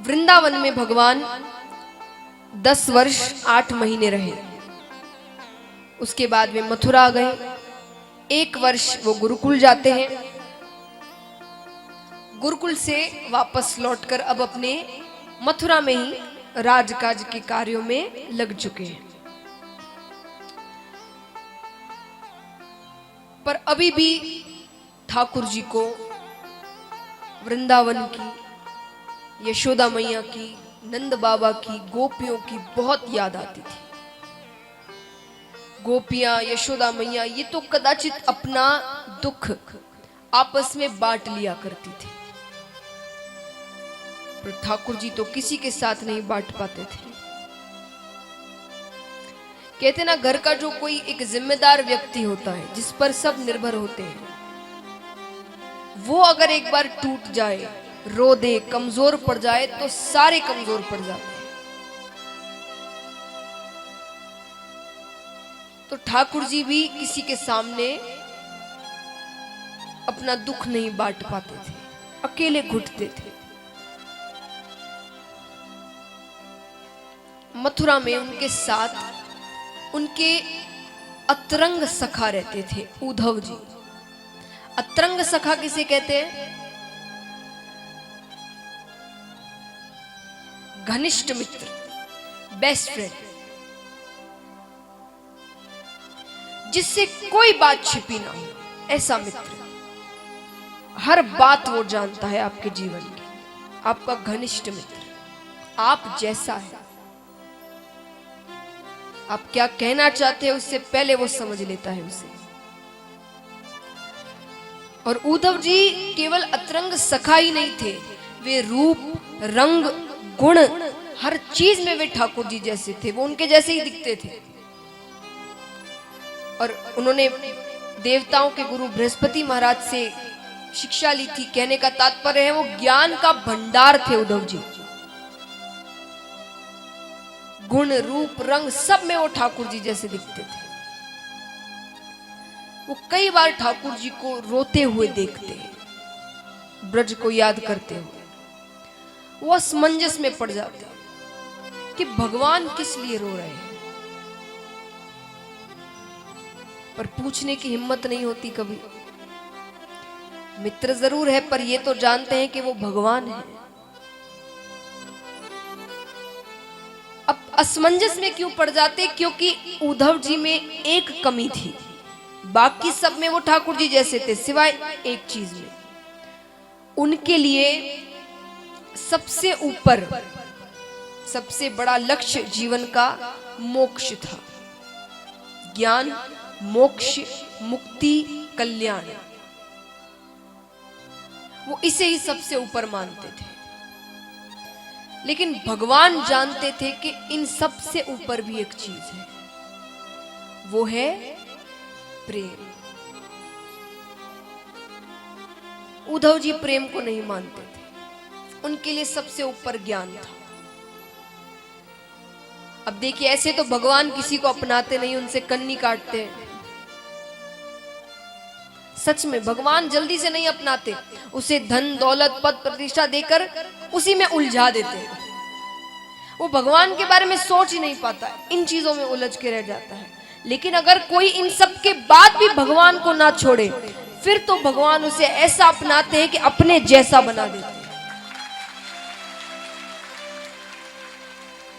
वृंदावन में भगवान 10 वर्ष 8 महीने रहे। उसके बाद वे मथुरा गए। 1 वर्ष वो गुरुकुल जाते हैं। गुरुकुल से वापस लौटकर अब अपने मथुरा में ही राजकाज के कार्यों में लग चुके हैं। पर अभी भी ठाकुर जी को वृंदावन की, यशोदा मैया की, नंद बाबा की, गोपियों की बहुत याद आती थी। गोपियां, यशोदा मैया ये तो कदाचित अपना दुख आपस में बांट लिया करती थी, पर ठाकुर जी तो किसी के साथ नहीं बांट पाते थे। कहते ना, घर का जो कोई एक जिम्मेदार व्यक्ति होता है जिस पर सब निर्भर होते हैं, वो अगर एक बार टूट जाए, रो दे, कमजोर पड़ जाए तो सारे कमजोर पड़ जाते हैं। तो ठाकुर जी भी किसी के सामने अपना दुख नहीं बांट पाते थे, अकेले घुटते थे। मथुरा में उनके साथ उनके अतरंग सखा रहते थे, उद्धव जी। अतरंग सखा किसे कहते हैं? घनिष्ठ मित्र, बेस्ट फ्रेंड, जिससे कोई बात छिपी ना हो, ऐसा मित्र। हर बात वो जानता है आपके जीवन की, आपका घनिष्ठ मित्र। आप जैसा है, आप क्या कहना चाहते हैं उससे पहले वो समझ लेता है उसे। और उद्धव जी केवल अतरंग सखा ही नहीं थे, वे रूप, रंग, गुण, हर चीज में वे ठाकुर जी जैसे थे, वो उनके जैसे ही दिखते थे। और उन्होंने देवताओं के गुरु बृहस्पति महाराज से शिक्षा ली थी। कहने का तात्पर्य है वो ज्ञान का भंडार थे उद्धव जी। गुण, रूप, रंग सब में वो ठाकुर जी जैसे दिखते थे। वो कई बार ठाकुर जी को रोते हुए देखते हैं, ब्रज को याद करते हुए। वो असमंजस में पड़ जाते हैं कि भगवान किस लिए रो रहे हैं, पर पूछने की हिम्मत नहीं होती कभी। मित्र जरूर है, पर ये तो जानते हैं कि वो भगवान है। अब असमंजस में क्यों पड़ जाते? क्योंकि उद्धव जी में एक कमी थी, बाकी सब में वो ठाकुर जी जैसे थे, सिवाय एक चीज में। उनके लिए सबसे ऊपर, सबसे बड़ा लक्ष्य जीवन का मोक्ष था। ज्ञान, मोक्ष, मुक्ति, कल्याण, वो इसे ही सबसे ऊपर मानते थे। लेकिन भगवान जानते थे कि इन सब से ऊपर भी एक चीज है, वो है प्रेम। उद्धव जी प्रेम को नहीं मानते थे, उनके लिए सबसे ऊपर ज्ञान था। अब देखिए, ऐसे तो भगवान किसी को अपनाते नहीं, उनसे कन्नी काटते हैं। सच में भगवान जल्दी से नहीं अपनाते, उसे धन, दौलत, पद, प्रतिष्ठा देकर उसी में उलझा देते हैं। वो भगवान के बारे में सोच ही नहीं पाता, इन चीजों में उलझ के रह जाता है। लेकिन अगर कोई इन सब के बाद भी भगवान को ना छोड़े, फिर तो भगवान उसे ऐसा अपनाते हैं कि अपने जैसा बना देते हैं।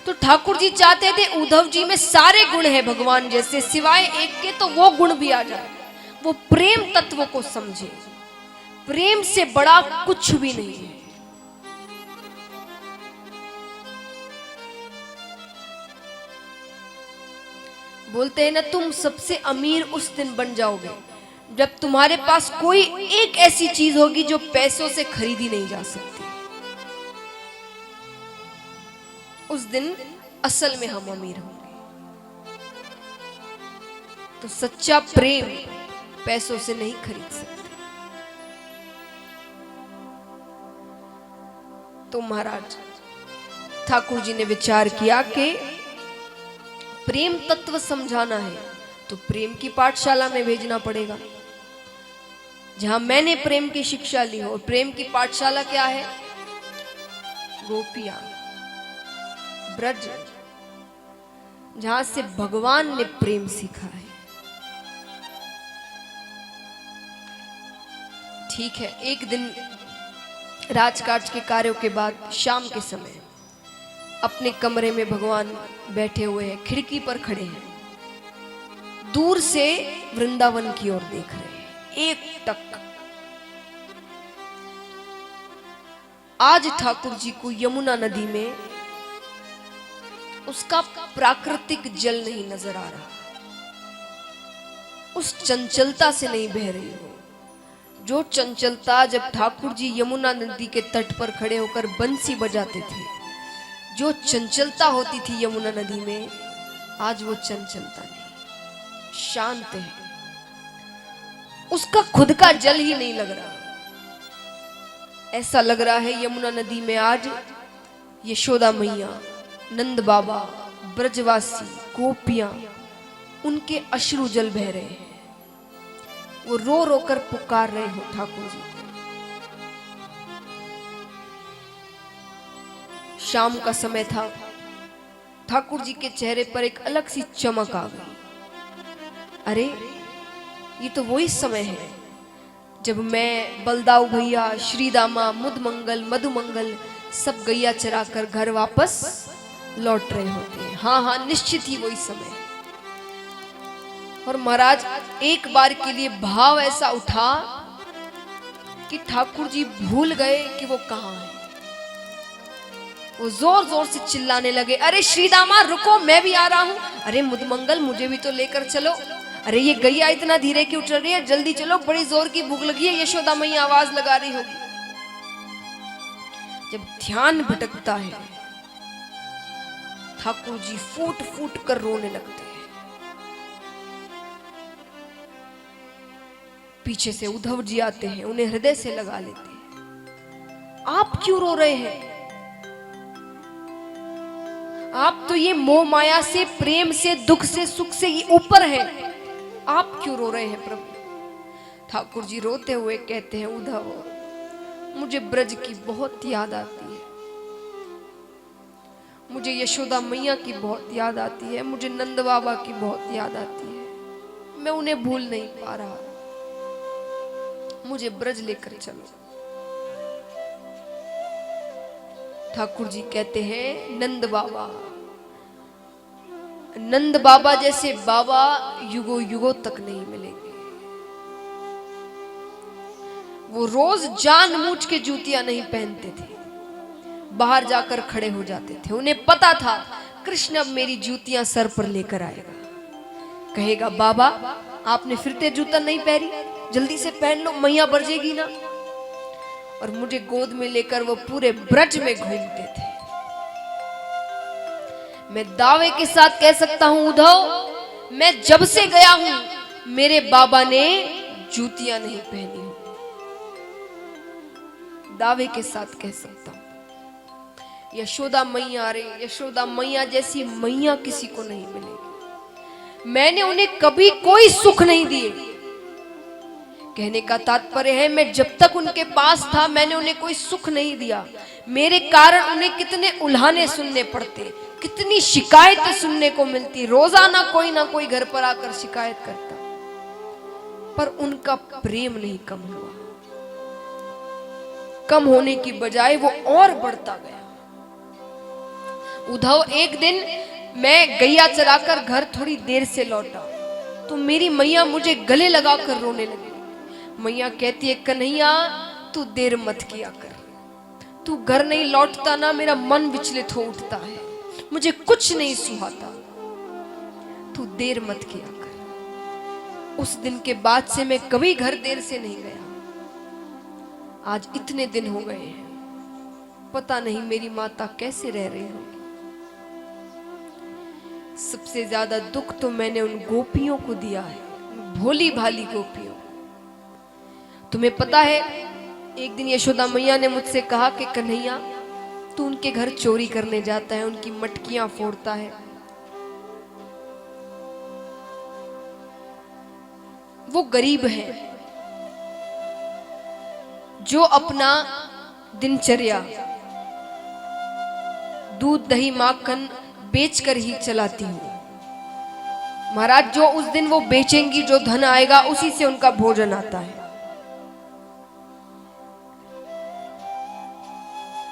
तो ठाकुर जी चाहते थे उद्धव जी में सारे गुण हैं भगवान जैसे, सिवाय एक के, तो वो गुण भी आ जाए। वो प्रेम तत्व को समझे। प्रेम से बड़ा कुछ भी नहीं है। बोलते हैं ना, तुम सबसे अमीर उस दिन बन जाओगे जब तुम्हारे पास कोई एक ऐसी चीज होगी जो पैसों से खरीदी नहीं जा सकती। उस दिन असल में हम अमीर होंगे। तो सच्चा प्रेम पैसों से नहीं खरीद सकते। तो महाराज ठाकुर जी ने विचार किया कि प्रेम तत्व समझाना है तो प्रेम की पाठशाला में भेजना पड़ेगा, जहां मैंने प्रेम की शिक्षा ली हो। प्रेम की पाठशाला क्या है? गोपियां, ब्रज, जहां से भगवान ने प्रेम सीखा है। ठीक है, एक दिन राजकाज के कार्यों के बाद शाम के समय अपने कमरे में भगवान बैठे हुए हैं, खिड़की पर खड़े हैं, दूर से वृंदावन की ओर देख रहे हैं, एक टक। आज ठाकुर जी को यमुना नदी में उसका प्राकृतिक जल नहीं नजर आ रहा, उस चंचलता से नहीं बह रही हो जो चंचलता जब ठाकुर जी यमुना नदी के तट पर खड़े होकर बंसी बजाते थे, जो चंचलता होती थी यमुना नदी में, आज वो चंचलता नहीं, शांत है, उसका खुद का जल ही नहीं लग रहा। ऐसा लग रहा है यमुना नदी में आज यशोदा मैया, नंद बाबा, ब्रजवासी, गोपियां, उनके अश्रु जल बह रहे हैं, वो रो रो कर पुकार रहे हो ठाकुर जी को। शाम का समय था, ठाकुर जी के चेहरे पर एक अलग सी चमक आ गई। अरे ये तो वही समय है जब मैं, बलदाऊ भैया, श्रीदामा, मुदमंगल, मधुमंगल सब गैया चरा कर घर वापस लौट रहे होते हैं। हाँ हाँ, निश्चित ही वही समय। और महाराज एक बार के लिए भाव ऐसा उठा कि ठाकुर जी भूल गए कि वो कहां है। वो जोर जोर से चिल्लाने लगे, अरे श्रीदामा रुको, मैं भी आ रहा हूं। अरे मुदमंगल मुझे भी तो लेकर चलो। अरे ये गैया इतना धीरे क्यों चल रही है, जल्दी चलो, बड़ी जोर की भूख लगी है, यशोदा मैया आवाज लगा रही होगी। जब ध्यान भटकता है, ठाकुर जी फूट फूट कर रोने लगते हैं। पीछे से उद्धव जी आते हैं, उन्हें हृदय से लगा लेते हैं। आप क्यों रो रहे हैं? आप तो ये मोह माया से, प्रेम से, दुख से, सुख से ये ऊपर है, आप क्यों रो रहे हैं प्रभु? ठाकुर जी रोते हुए कहते हैं, उद्धव मुझे ब्रज की बहुत याद आती है, मुझे यशोदा मैया की बहुत याद आती है, मुझे नंद बाबा की बहुत याद आती है, मैं उन्हें भूल नहीं पा रहा, मुझे ब्रज लेकर चलो। ठाकुर जी कहते हैं, नंद बाबा जैसे बाबा युगों युगों तक नहीं मिलेंगे। वो रोज जानबूझ के जूतियां नहीं पहनते थे, बाहर जाकर खड़े हो जाते थे। उन्हें पता था कृष्ण अब मेरी जूतियां सर पर लेकर आएगा, कहेगा बाबा आपने फिरते जूता नहीं पहनी, जल्दी से पहन लो, मैया बरजेगी ना। और मुझे गोद में लेकर वो पूरे ब्रज में घूमते थे। मैं दावे के साथ कह सकता हूं उद्धव, मैं जब से गया हूं मेरे बाबा ने जूतियां नहीं पहनी हो, दावे के साथ कह सकता हूं। यशोदा मैया, रे यशोदा मैया जैसी मैया किसी को नहीं मिलेगी। मैंने उन्हें कभी कोई सुख नहीं दिए। कहने का तात्पर्य है, मैं जब तक उनके पास था मैंने उन्हें कोई सुख नहीं दिया। मेरे कारण उन्हें कितने उल्हाने सुनने पड़ते, कितनी शिकायतें सुनने को मिलती। रोजाना कोई ना कोई घर पर आकर शिकायत करता, पर उनका प्रेम नहीं कम हुआ। कम होने की बजाय वो और बढ़ता गया। उद्धव, एक दिन मैं गैया चराकर घर थोड़ी देर से लौटा तो मेरी मैया मुझे गले लगाकर रोने लगी। मैया कहती है, कन्हैया तू देर मत किया कर, तू घर नहीं लौटता ना मेरा मन विचलित हो उठता है, मुझे कुछ नहीं सुहाता, तू देर मत किया कर। उस दिन के बाद से मैं कभी घर देर से नहीं गया। आज इतने दिन हो गए हैं, पता नहीं मेरी माता कैसे रह रही होगी। सबसे ज्यादा दुख तो मैंने उन गोपियों को दिया है, भोली भाली गोपियों। तुम्हें पता है, एक दिन यशोदा मैया ने मुझसे कहा कि कन्हैया तू उनके घर चोरी करने जाता है, उनकी मटकियां फोड़ता है। वो गरीब है जो अपना दिनचर्या दूध दही माखन बेचकर ही चलाती हूँ। महाराज जो उस दिन वो बेचेंगी, जो धन आएगा उसी से उनका भोजन आता है।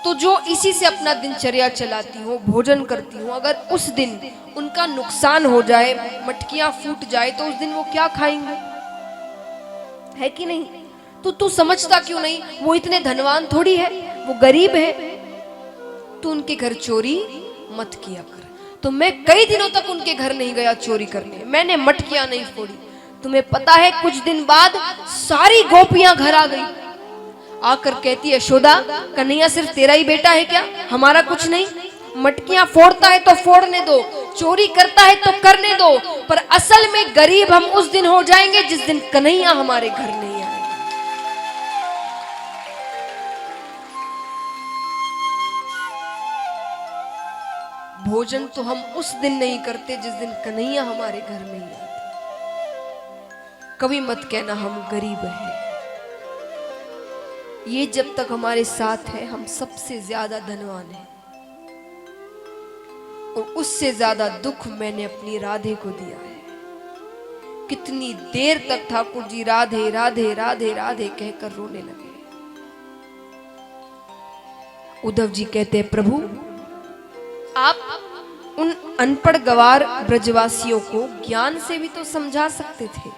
तो जो इसी से अपना दिनचर्या चलाती हूँ, भोजन करती हूँ, अगर उस दिन उनका नुकसान हो जाए, मटकियां फूट जाए, तो उस दिन वो क्या खाएंगे? है कि नहीं? तो तू समझता क्यों नहीं? वो इतने धनवान थोड़ी है, वो गरीब है। तू उनके घर चोरी मत किया कर। तो मैं कई दिनों तक उनके घर नहीं गया चोरी करने, मैंने मटकियां नहीं फोड़ी। तुम्हें पता है कुछ दिन बाद सारी गोपियां घर आ गई, आकर कहती है, यशोदा कन्हैया सिर्फ तेरा ही बेटा है क्या? हमारा कुछ नहीं? मटकियां फोड़ता है तो फोड़ने दो, चोरी करता है तो करने दो, पर असल में गरीब हम उस दिन हो जाएंगे जिस दिन कन्हैया हमारे घर नहीं आएगा। भोजन तो हम उस दिन नहीं करते जिस दिन कन्हैया हमारे घर नहीं आते। कभी मत कहना हम गरीब हैं। ये जब तक हमारे साथ है हम सबसे ज्यादा धनवान हैं, और उससे ज्यादा दुख मैंने अपनी राधे को दिया है। कितनी देर तक ठाकुर जी राधे राधे राधे राधे कहकर रोने लगे। उद्धव जी कहते हैं, प्रभु आप उन अनपढ़ गवार ब्रजवासियों को ज्ञान से भी तो समझा सकते थे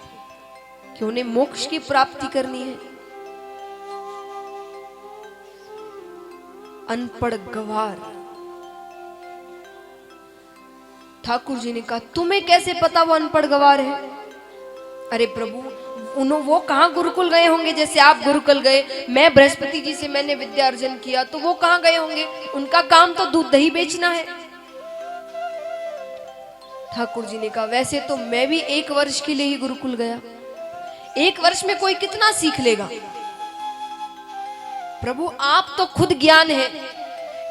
कि उन्हें मोक्ष की प्राप्ति करनी है। अनपढ़ गवार। ठाकुर जी ने कहा, तुम्हें कैसे पता वो अनपढ़ गवार है? अरे प्रभु, वो कहां गुरुकुल गए होंगे? जैसे आप गुरुकुल गए, मैं बृहस्पति जी से मैंने विद्या अर्जन किया, तो वो कहां गए होंगे? उनका काम तो दूध दही बेचना है। ठाकुर जी ने कहा, वैसे तो मैं भी 1 वर्ष के लिए ही गुरुकुल गया। 1 वर्ष में कोई कितना सीख लेगा? प्रभु आप तो खुद ज्ञान है,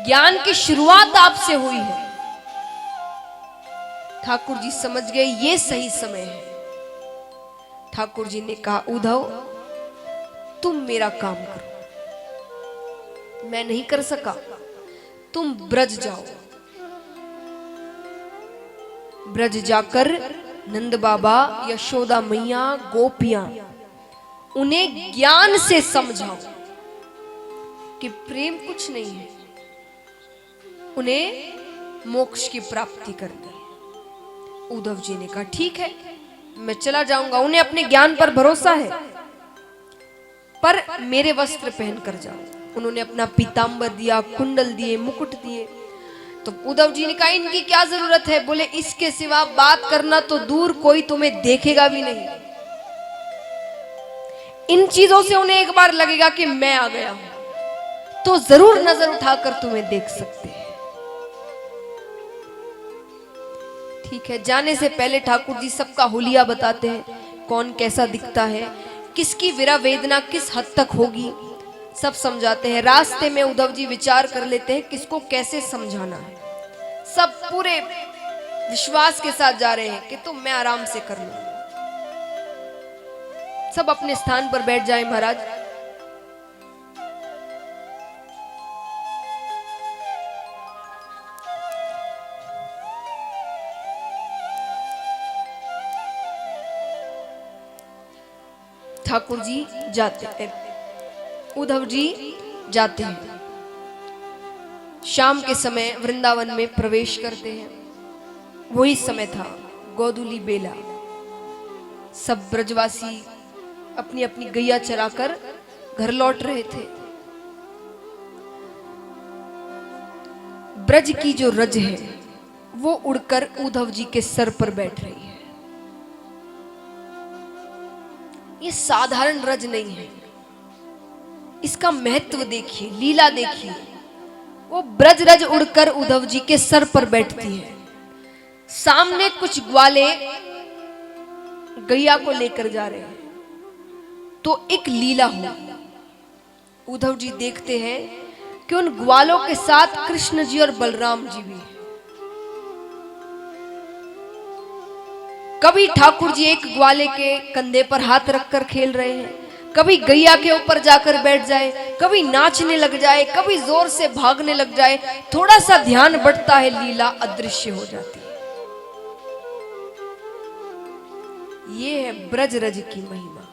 ज्ञान की शुरुआत आपसे हुई है। ठाकुर जी समझ गए ये सही समय है। ठाकुर जी ने कहा, उद्धव तुम मेरा काम करो, मैं नहीं कर सका, तुम ब्रज जाओ। ब्रज जाकर नंद बाबा, यशोदा मैया, गोपियां, उन्हें ज्ञान से समझाओ कि प्रेम कुछ नहीं है, उन्हें मोक्ष की प्राप्ति करनी है। उद्धव जी ने कहा, ठीक है मैं चला जाऊंगा, उन्हें अपने ज्ञान पर भरोसा है, पर मेरे वस्त्र पहनकर जाओ। उन्होंने अपना पीतांबर दिया, कुंडल दिए, मुकुट दिए। तो उद्धव जी ने कहा, इनकी क्या जरूरत है? बोले, इसके सिवा बात करना तो दूर, कोई तुम्हें देखेगा भी नहीं। इन चीजों से उन्हें एक बार लगेगा कि मैं आ गया हूं, तो जरूर नजर उठाकर तुम्हें देख सकते हैं। ठीक है, जाने से पहले ठाकुर जी सबका हुलिया बताते हैं, कौन कैसा दिखता है, किसकी विरह वेदना किस हद तक होगी, सब समझाते हैं। रास्ते में उद्धव जी विचार कर लेते हैं किसको कैसे समझाना है। सब पूरे विश्वास के साथ जा रहे हैं कि तुम मैं आराम से कर लूंगा। सब अपने स्थान पर बैठ जाए महाराज। ठाकुर जी जाते हैं, उद्धव जी जाते हैं। शाम के समय वृंदावन में प्रवेश करते हैं। वही समय था गोधूली बेला। सब ब्रजवासी अपनी अपनी गैया चराकर घर लौट रहे थे। ब्रज की जो रज है वो उड़कर उद्धव जी के सर पर बैठ रही है। ये साधारण रज नहीं है, इसका महत्व देखिए, लीला देखिए। वो ब्रज रज उड़कर उद्धव जी के सर पर बैठती है। सामने कुछ ग्वाले गैया को लेकर जा रहे हैं, तो एक लीला हुई। उद्धव जी देखते हैं कि उन ग्वालों के साथ कृष्ण जी और बलराम जी भी हैं। कभी ठाकुर जी एक ग्वाले के कंधे पर हाथ रखकर खेल रहे हैं, कभी गैया के ऊपर जाकर बैठ जाए, कभी नाचने लग जाए, कभी जोर से भागने लग जाए, थोड़ा सा ध्यान बढ़ता है, लीला अदृश्य हो जाती है। ये है ब्रजरज की महिमा।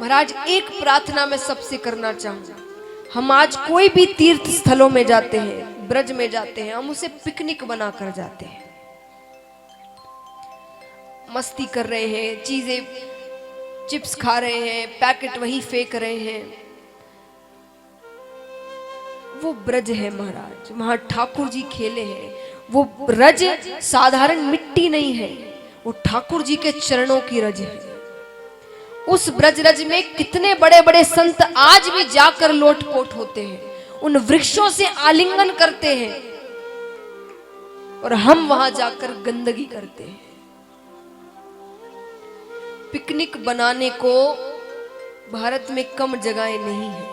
महाराज एक प्रार्थना मैं सबसे करना चाहूंगा, हम आज कोई भी तीर्थ स्थलों में जाते हैं, ब्रज में जाते हैं, हम उसे पिकनिक बनाकर जाते हैं, मस्ती कर रहे हैं, चीजें चिप्स खा रहे हैं, पैकेट वही फेंक रहे हैं। वो ब्रज है महाराज, वहां ठाकुर जी खेले हैं। वो ब्रज साधारण मिट्टी नहीं है, वो ठाकुर जी के चरणों की रज है। उस ब्रजरज में कितने बड़े बड़े संत आज भी जाकर लोटपोट होते हैं, उन वृक्षों से आलिंगन करते हैं, और हम वहां जाकर गंदगी करते हैं। पिकनिक बनाने को भारत में कम जगहें नहीं है,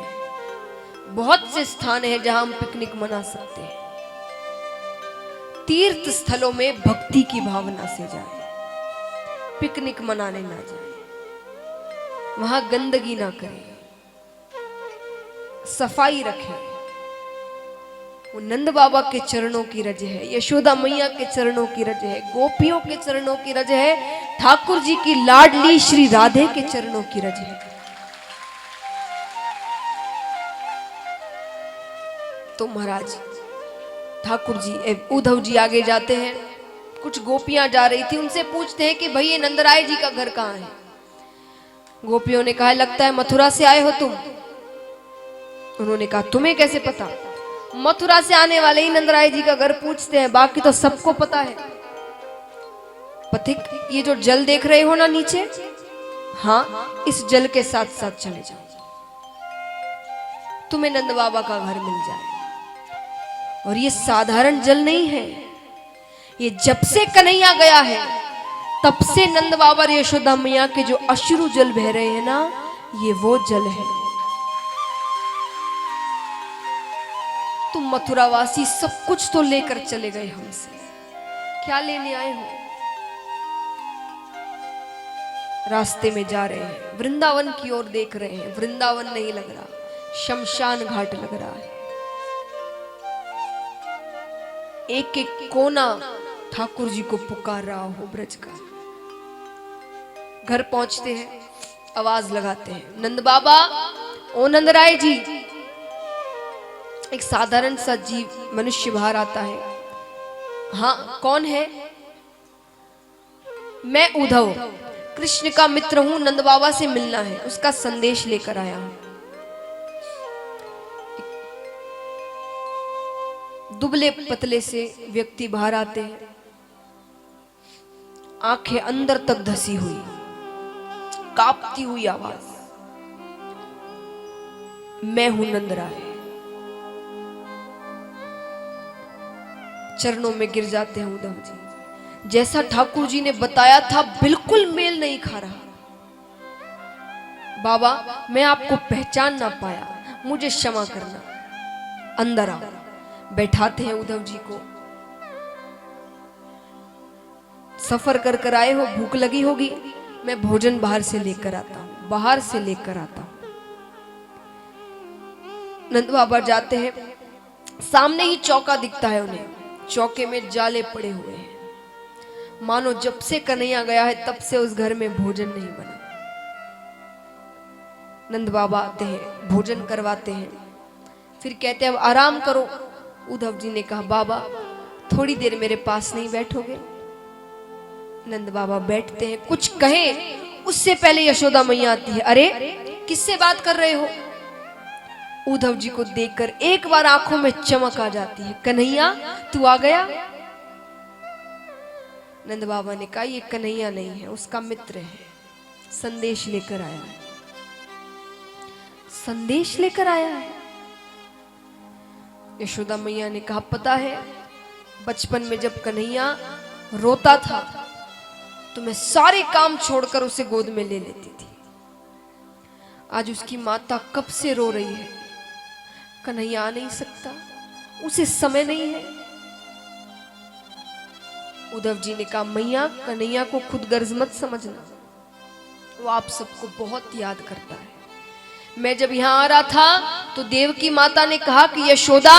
बहुत से स्थान हैं जहां हम पिकनिक मना सकते हैं। तीर्थ स्थलों में भक्ति की भावना से जाए, पिकनिक मनाने ना जाए, वहां गंदगी ना करें, सफाई रखें। वो नंद बाबा के चरणों की रज है, यशोदा मैया के चरणों की रज है, गोपियों के चरणों की रज है, ठाकुर जी की लाडली श्री राधे के चरणों की रज है। तो महाराज ठाकुर जी, उद्धव जी आगे जाते हैं, कुछ गोपियां जा रही थी, उनसे पूछते हैं कि भाई ये नंदराय जी का घर कहाँ है। गोपियों ने कहा लगता है मथुरा से आए हो तुम। उन्होंने कहा तुम्हें कैसे पता? मथुरा से आने वाले ही नंदराय जी का घर पूछते हैं, बाकी तो सबको पता है। पथिक, ये जो जल देख रहे हो ना नीचे, हाँ, इस जल के साथ साथ चले जाओ, तुम्हें नंद बाबा का घर मिल जाएगा। और ये साधारण जल नहीं है, ये जब से कन्हैया गया है तब से नंद बाबा और यशोदा मैया के जो अश्रु जल बह रहे हैं ना, ये वो जल है। तुम मथुरावासी सब कुछ तो लेकर चले गए हमसे, क्या लेने आए हो? रास्ते में जा रहे हैं, वृंदावन की ओर देख रहे हैं, वृंदावन नहीं लग रहा, शमशान घाट लग रहा है। एक एक कोना ठाकुर जी को पुकार रहा हो ब्रज का। घर पहुंचते हैं, आवाज लगाते हैं, नंद बाबा, ओ नंदराय जी। एक साधारण सा जीव मनुष्य बाहर आता है। हाँ, कौन है? मैं उद्धव, कृष्ण का मित्र हूं, नंद बाबा से मिलना है, उसका संदेश लेकर आया हूं। दुबले पतले से व्यक्ति बाहर आते हैं, आंखें अंदर तक धसी हुई, कांपती हुई आवाज, मैं हूं नंदराय। चरणों में गिर जाते हैं उद्धव जी। जैसा ठाकुर जी ने बताया था बिल्कुल मेल नहीं खा रहा। बाबा, मैं आपको पहचान ना पाया, मुझे क्षमा करना। अंदर आओ। बैठाते हैं उद्धव जी को। सफर कर कर आए हो, भूख लगी होगी, मैं भोजन बाहर से लेकर आता हूं, बाहर से लेकर आता हूं। नंद बाबा जाते हैं, सामने ही चौका दिखता है उन्हें, चौके में जाले पड़े हुए हैं, मानो जब से कन्हैया गया है तब से उस घर में भोजन नहीं बना। नंद बाबा आते हैं, भोजन करवाते हैं, फिर कहते हैं अब आराम करो। उद्धव जी ने कहा बाबा थोड़ी देर मेरे पास नहीं बैठोगे? नंद बाबा बैठते हैं, कुछ कहें उससे पहले यशोदा मैया आती है। अरे किससे बात कर रहे हो? उद्धव जी को देखकर एक बार आंखों में चमक आ जाती है। कन्हैया तू आ गया? नंद बाबा ने कहा ये कन्हैया नहीं है, उसका मित्र है, संदेश लेकर आया है। संदेश लेकर आया है? यशोदा मैया ने कहा पता है, बचपन में जब कन्हैया रोता था तो मैं सारे काम छोड़कर उसे गोद में ले लेती थी। आज उसकी माता कब से रो रही है, कन्हैया आ नहीं सकता, उसे समय नहीं है। उद्धव जी ने कहा मैया कन्हैया को खुद गर्ज मत समझना, वो आप सबको बहुत याद करता है। मैं जब यहाँ आ रहा था तो देवकी माता ने कहा कि यशोदा,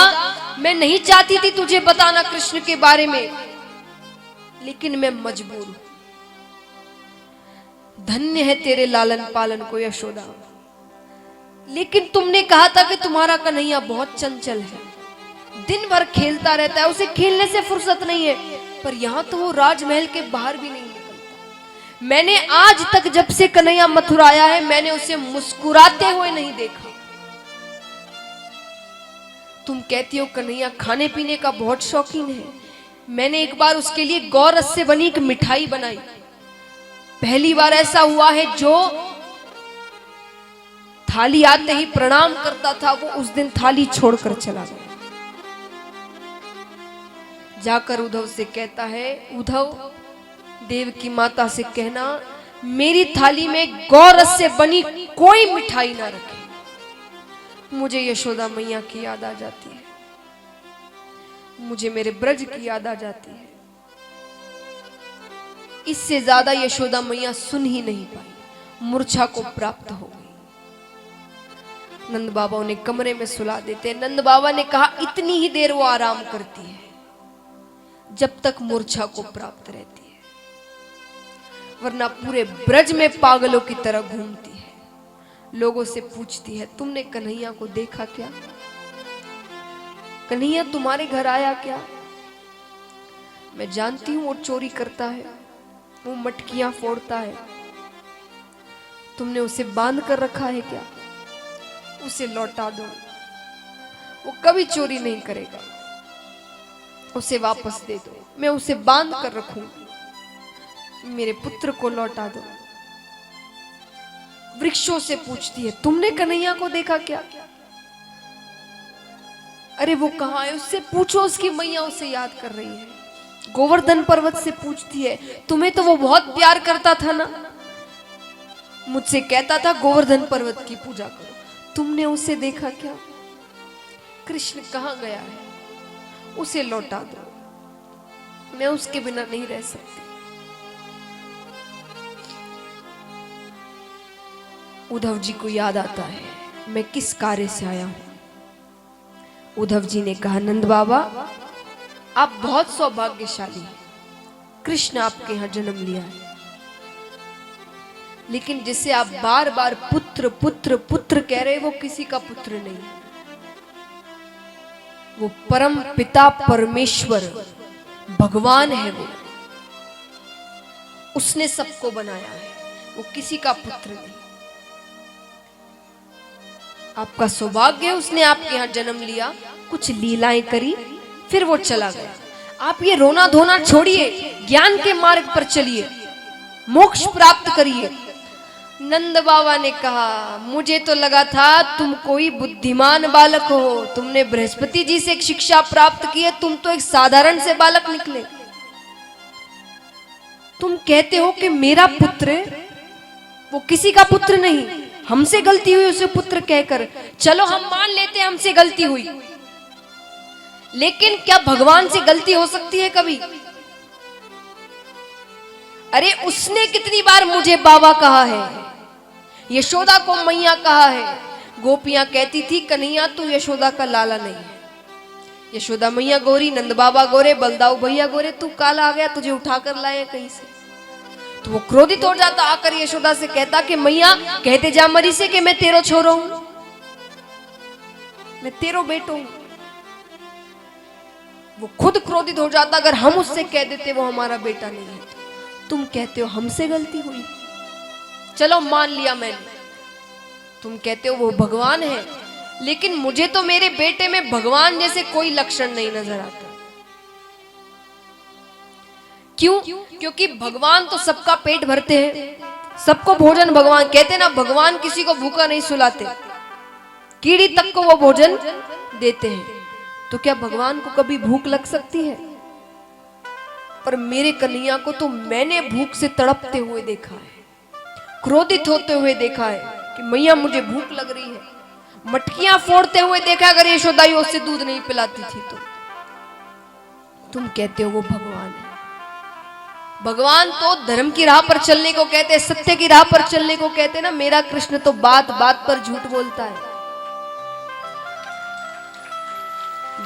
मैं नहीं चाहती थी तुझे बताना कृष्ण के बारे में, लेकिन मैं मजबूर हूं। धन्य है तेरे लालन पालन को यशोदा, लेकिन तुमने कहा था कि तुम्हारा कन्हैया बहुत चंचल है, दिन भर खेलता रहता है, उसे खेलने से फुर्सत नहीं है। पर यहां तो वो राजमहल के बाहर भी नहीं निकलता। मैंने आज तक जब से कन्हैया मथुरा आया है, मैंने उसे मुस्कुराते हुए नहीं देखा। तुम कहती हो कन्हैया खाने पीने का बहुत शौकीन है। मैंने एक बार उसके लिए गौरस से बनी एक मिठाई बनाई। पहली बार ऐसा हुआ है, जो थाली आते ही प्रणाम करता था, वो उस दिन थाली छोड़कर चला गया। जाकर उद्धव से कहता है, उद्धव, देव की माता से कहना मेरी थाली में गौरस से बनी कोई मिठाई ना रखे। मुझे यशोदा मैया की याद आ जाती है, मुझे मेरे ब्रज की याद आ जाती है। इससे ज्यादा यशोदा मैया सुन ही नहीं पाई, मूर्छा को प्राप्त हो गई। नंद बाबा उन्हें कमरे में सुला देते। नंद बाबा ने कहा इतनी ही देर वो आराम करती है जब तक मूर्छा को प्राप्त रहती है, वरना पूरे ब्रज में पागलों की तरह घूमती है। लोगों से पूछती है, तुमने कन्हैया को देखा क्या? कन्हैया तुम्हारे घर आया क्या? मैं जानती हूं वो चोरी करता है, वो मटकियां फोड़ता है। तुमने उसे बांध कर रखा है क्या? उसे लौटा दो, वो कभी चोरी नहीं करेगा। उसे वापस दे दो, मैं उसे बांध कर रखूंगी। मेरे पुत्र को लौटा दो। वृक्षों से पूछती है, तुमने कन्हैया को देखा क्या? अरे वो कहाँ है, उससे पूछो, उसकी मैया उसे याद कर रही है। गोवर्धन पर्वत से पूछती है, तुम्हें तो वो बहुत प्यार करता था ना, मुझसे कहता था गोवर्धन पर्वत की पूजा करो, तुमने उसे देखा क्या? कृष्ण कहाँ गया है, उसे लौटा दो, मैं उसके बिना नहीं रह सकती। उद्धव जी को याद आता है, मैं किस कार्य से आया हूं। उद्धव जी ने कहा, नंद बाबा आप बहुत सौभाग्यशाली हैं, कृष्ण आपके यहां जन्म लिया है। लेकिन जिसे आप बार बार पुत्र पुत्र पुत्र कह रहे, वो किसी का पुत्र नहीं है। वो परम पिता परमेश्वर भगवान है, वो उसने सबको बनाया है, वो किसी का पुत्र नहीं। आपका सौभाग्य है, उसने आपके यहां जन्म लिया, कुछ लीलाएं करी, फिर वो चला गया। आप ये रोना धोना छोड़िए, ज्ञान के मार्ग पर चलिए, मोक्ष प्राप्त करिए। नंद बाबा ने कहा, मुझे तो लगा था तुम कोई बुद्धिमान बालक हो, तुमने बृहस्पति जी से एक शिक्षा प्राप्त की है, तुम तो एक साधारण से बालक निकले। तुम कहते हो कि मेरा पुत्र है, वो किसी का पुत्र नहीं, हमसे गलती हुई उसे पुत्र कहकर। चलो हम मान लेते हैं हमसे गलती हुई, लेकिन क्या भगवान से गलती हो सकती है कभी? अरे उसने कितनी बार मुझे बाबा कहा है, यशोदा को मैया कहा है। गोपियां कहती थी, कन्हैया तू यशोदा का लाला नहीं है। यशोदा मैया गोरी, नंद बाबा गोरे, बलदाऊ भैया गोरे, तू काला आ गया, तुझे उठाकर लाए कहीं से। तो वो क्रोधित हो जाता, आकर यशोदा से कहता कि मैया कहते जा मरी से कि मैं तेरो छोरो हूं, मैं तेरो बेटो हूं। वो खुद क्रोधित हो जाता, अगर हम उससे कह देते वो हमारा बेटा नहीं है। तो तुम कहते हो हमसे गलती हुई, चलो मान लिया मैंने। तुम कहते हो वो भगवान है, लेकिन मुझे तो मेरे बेटे में भगवान जैसे कोई लक्षण नहीं नजर आता। क्यों? क्योंकि भगवान तो सबका पेट भरते हैं, सबको भोजन भगवान कहते ना, भगवान किसी को भूखा नहीं सुलाते, कीड़ी तक को वो भोजन देते हैं। तो क्या भगवान को कभी भूख लग सकती है? पर मेरे कन्हैया को तो मैंने भूख से तड़पते हुए देखा है, क्रोधित होते हुए देखा है कि मैया मुझे भूख लग रही है, मटकियां फोड़ते हुए देखा। अगर यशोदा उससे दूध नहीं पिलाती थी तो। तुम कहते हो वो भगवान है। भगवान तो धर्म की राह पर चलने को कहते हैं, सत्य की राह पर चलने को कहते हैं ना। मेरा कृष्ण तो बात बात पर झूठ बोलता है।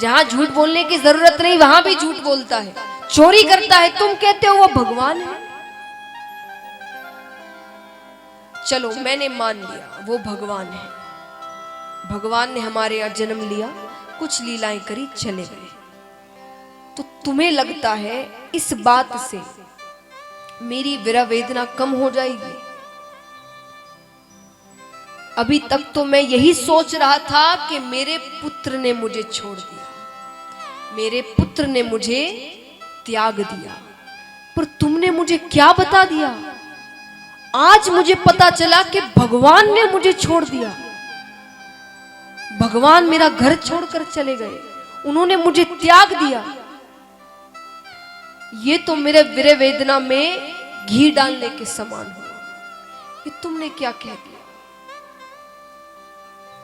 जहां झूठ बोलने की जरूरत नहीं वहां भी झूठ बोलता है, चोरी करता है। तुम कहते हो वो भगवान है। चलो मैंने मान लिया वो भगवान है। भगवान ने हमारे यहाँ जन्म लिया, कुछ लीलाएं करी, चले गए। तो तुम्हें लगता है इस बात से मेरी विरह वेदना कम हो जाएगी? अभी तक तो मैं यही सोच रहा था कि मेरे पुत्र ने मुझे छोड़ दिया, मेरे पुत्र ने मुझे त्याग दिया, पर तुमने मुझे क्या बता दिया? आज मुझे पता चला कि भगवान ने मुझे छोड़ दिया। भगवान मेरा घर छोड़कर चले गए, उन्होंने मुझे त्याग दिया। ये तो मेरे विरह वेदना में घी डालने के समान हुआ। ये तुमने क्या कह दिया?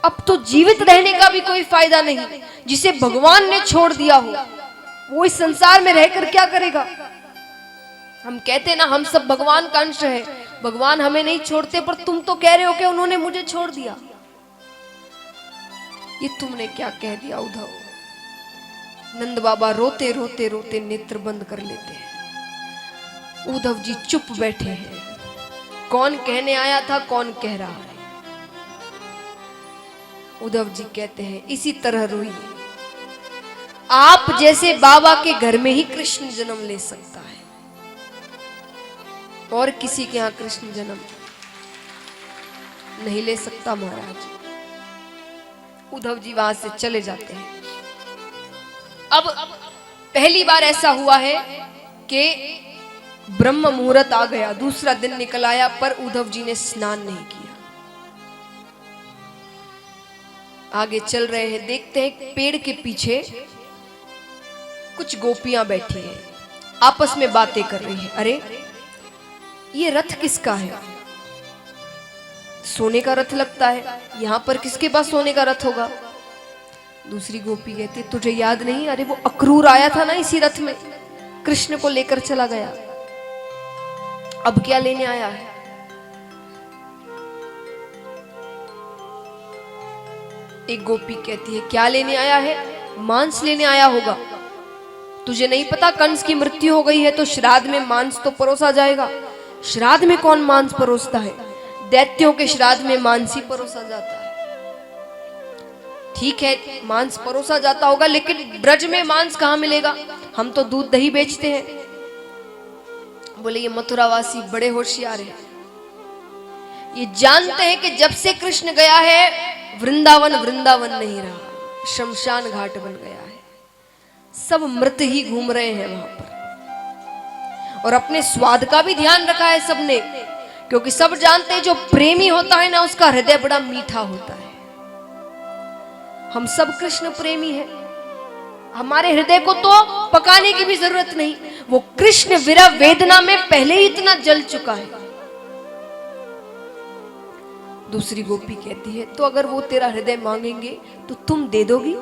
अब तो जीवित रहने का भी कोई फायदा नहीं। जिसे भगवान ने छोड़ दिया हो वो इस संसार में रहकर क्या करेगा? हम कहते ना हम सब भगवान का अंश है, भगवान हमें नहीं छोड़ते, पर तुम तो कह रहे हो कि उन्होंने मुझे छोड़ दिया। ये तुमने क्या कह दिया उद्धव? नंद बाबा रोते रोते रोते नेत्र बंद कर लेते हैं। उद्धव जी चुप बैठे हैं। कौन कहने आया था, कौन कह रहा है? उद्धव जी कहते हैं इसी तरह रोइए। आप जैसे बाबा के घर में ही कृष्ण जन्म ले सकता है, और किसी के यहां कृष्ण जन्म नहीं ले सकता महाराज। उद्धव जी वहां से चले जाते हैं। अब पहली बार ऐसा हुआ है कि ब्रह्म मुहूर्त आ गया, दूसरा दिन निकल आया, पर उद्धव जी ने स्नान नहीं किया। आगे चल रहे हैं, देखते हैं पेड़ के पीछे कुछ गोपियां बैठी हैं, आपस में बातें कर रही हैं। अरे ये रथ किसका है? सोने का रथ लगता है, यहां पर किसके पास सोने का रथ होगा? दूसरी गोपी कहती है तुझे याद नहीं? अरे वो अक्रूर आया था ना इसी रथ में, कृष्ण को लेकर चला गया। अब क्या लेने आया है? एक गोपी कहती है क्या लेने आया है? मांस लेने आया होगा। तुझे नहीं पता कंस की मृत्यु हो गई है तो श्राद्ध में मांस तो परोसा जाएगा। श्राद्ध में कौन मांस परोसता है? दैत्यों के श्राद्ध में मांस ही परोसा जाता है। ठीक है मांस परोसा जाता होगा, लेकिन ब्रज में मांस कहां मिलेगा? हम तो दूध दही बेचते हैं। बोले ये मथुरावासी बड़े होशियार हैं, ये जानते हैं कि जब से कृष्ण गया है वृंदावन वृंदावन नहीं रहा, शमशान घाट बन गया है। सब मृत ही घूम रहे हैं वहां पर, और अपने स्वाद का भी ध्यान रखा है सबने, क्योंकि सब जानते हैं जो प्रेमी होता है ना उसका हृदय बड़ा मीठा होता है। हम सब कृष्ण प्रेमी हैं, हमारे हृदय को तो पकाने की भी जरूरत नहीं। वो कृष्ण विरह वेदना में पहले ही इतना जल चुका है। दूसरी गोपी कहती है तो अगर वो तेरा हृदय मांगेंगे तो तुम दे दोगी?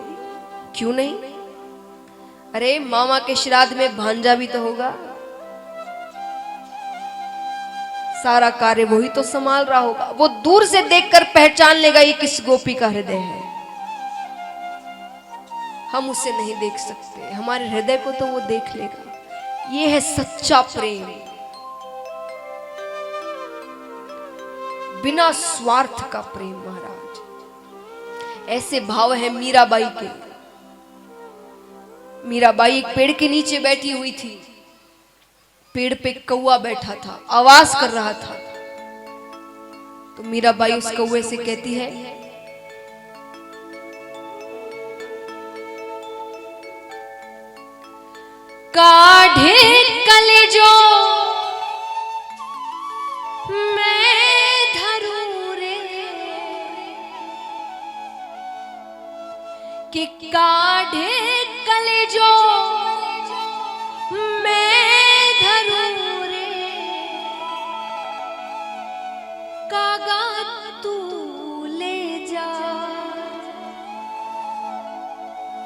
क्यों नहीं? अरे मामा के श्राद्ध में भांजा भी तो होगा, सारा कार्य वही तो संभाल रहा होगा। वो दूर से देखकर पहचान लेगा ये किस गोपी का हृदय है। हम उसे नहीं देख सकते, हमारे हृदय को तो वो देख लेगा। ये है सच्चा प्रेम, बिना स्वार्थ का प्रेम महाराज। ऐसे भाव है मीराबाई के। मीराबाई एक पेड़ के नीचे बैठी हुई थी, पेड़ पे कौवा बैठा था, आवाज कर रहा था। तो मीराबाई उस कौवे से कहती है काढ़े कलेजो मैं धरूं रे, कि काढ़े कलेजो मैं धरूं रे, कागा तू ले जा।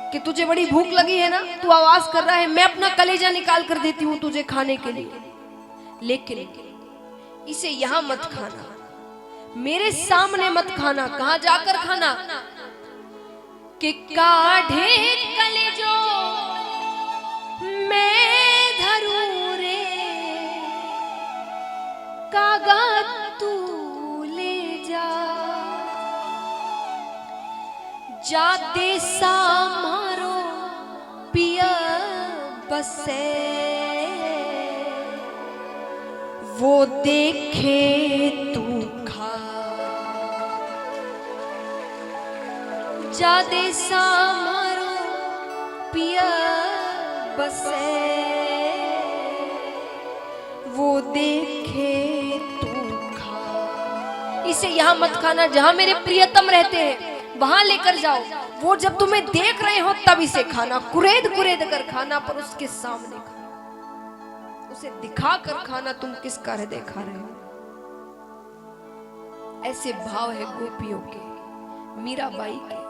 कि तुझे बड़ी भूख लगी है ना, तू आवाज कर रहा है, मैं अपना कलेजा निकाल कर देती हूं तुझे खाने के लिए। लेकिन इसे यहां मत खाना, मेरे सामने मत खाना। कहां जाकर खाना? कि काढ़े कलेजो मैं धरूं रे, कागा तू ले जा। जाते सा मारो पिया बसे, वो देखे तू खा। जादे सा मारो पिया बसे, वो देखे तू खा। इसे यहां मत खाना जहां मेरे प्रियतम रहते हैं, वहां लेकर जाओ। वो जब तुम्हें देख रहे हो तब इसे खाना, कुरेद कुरेद कर खाना, पर उसके सामने खाना, उसे दिखा कर खाना। तुम किसका हृदय खा रहे हो? ऐसे भाव है गोपियों के, मीराबाई के।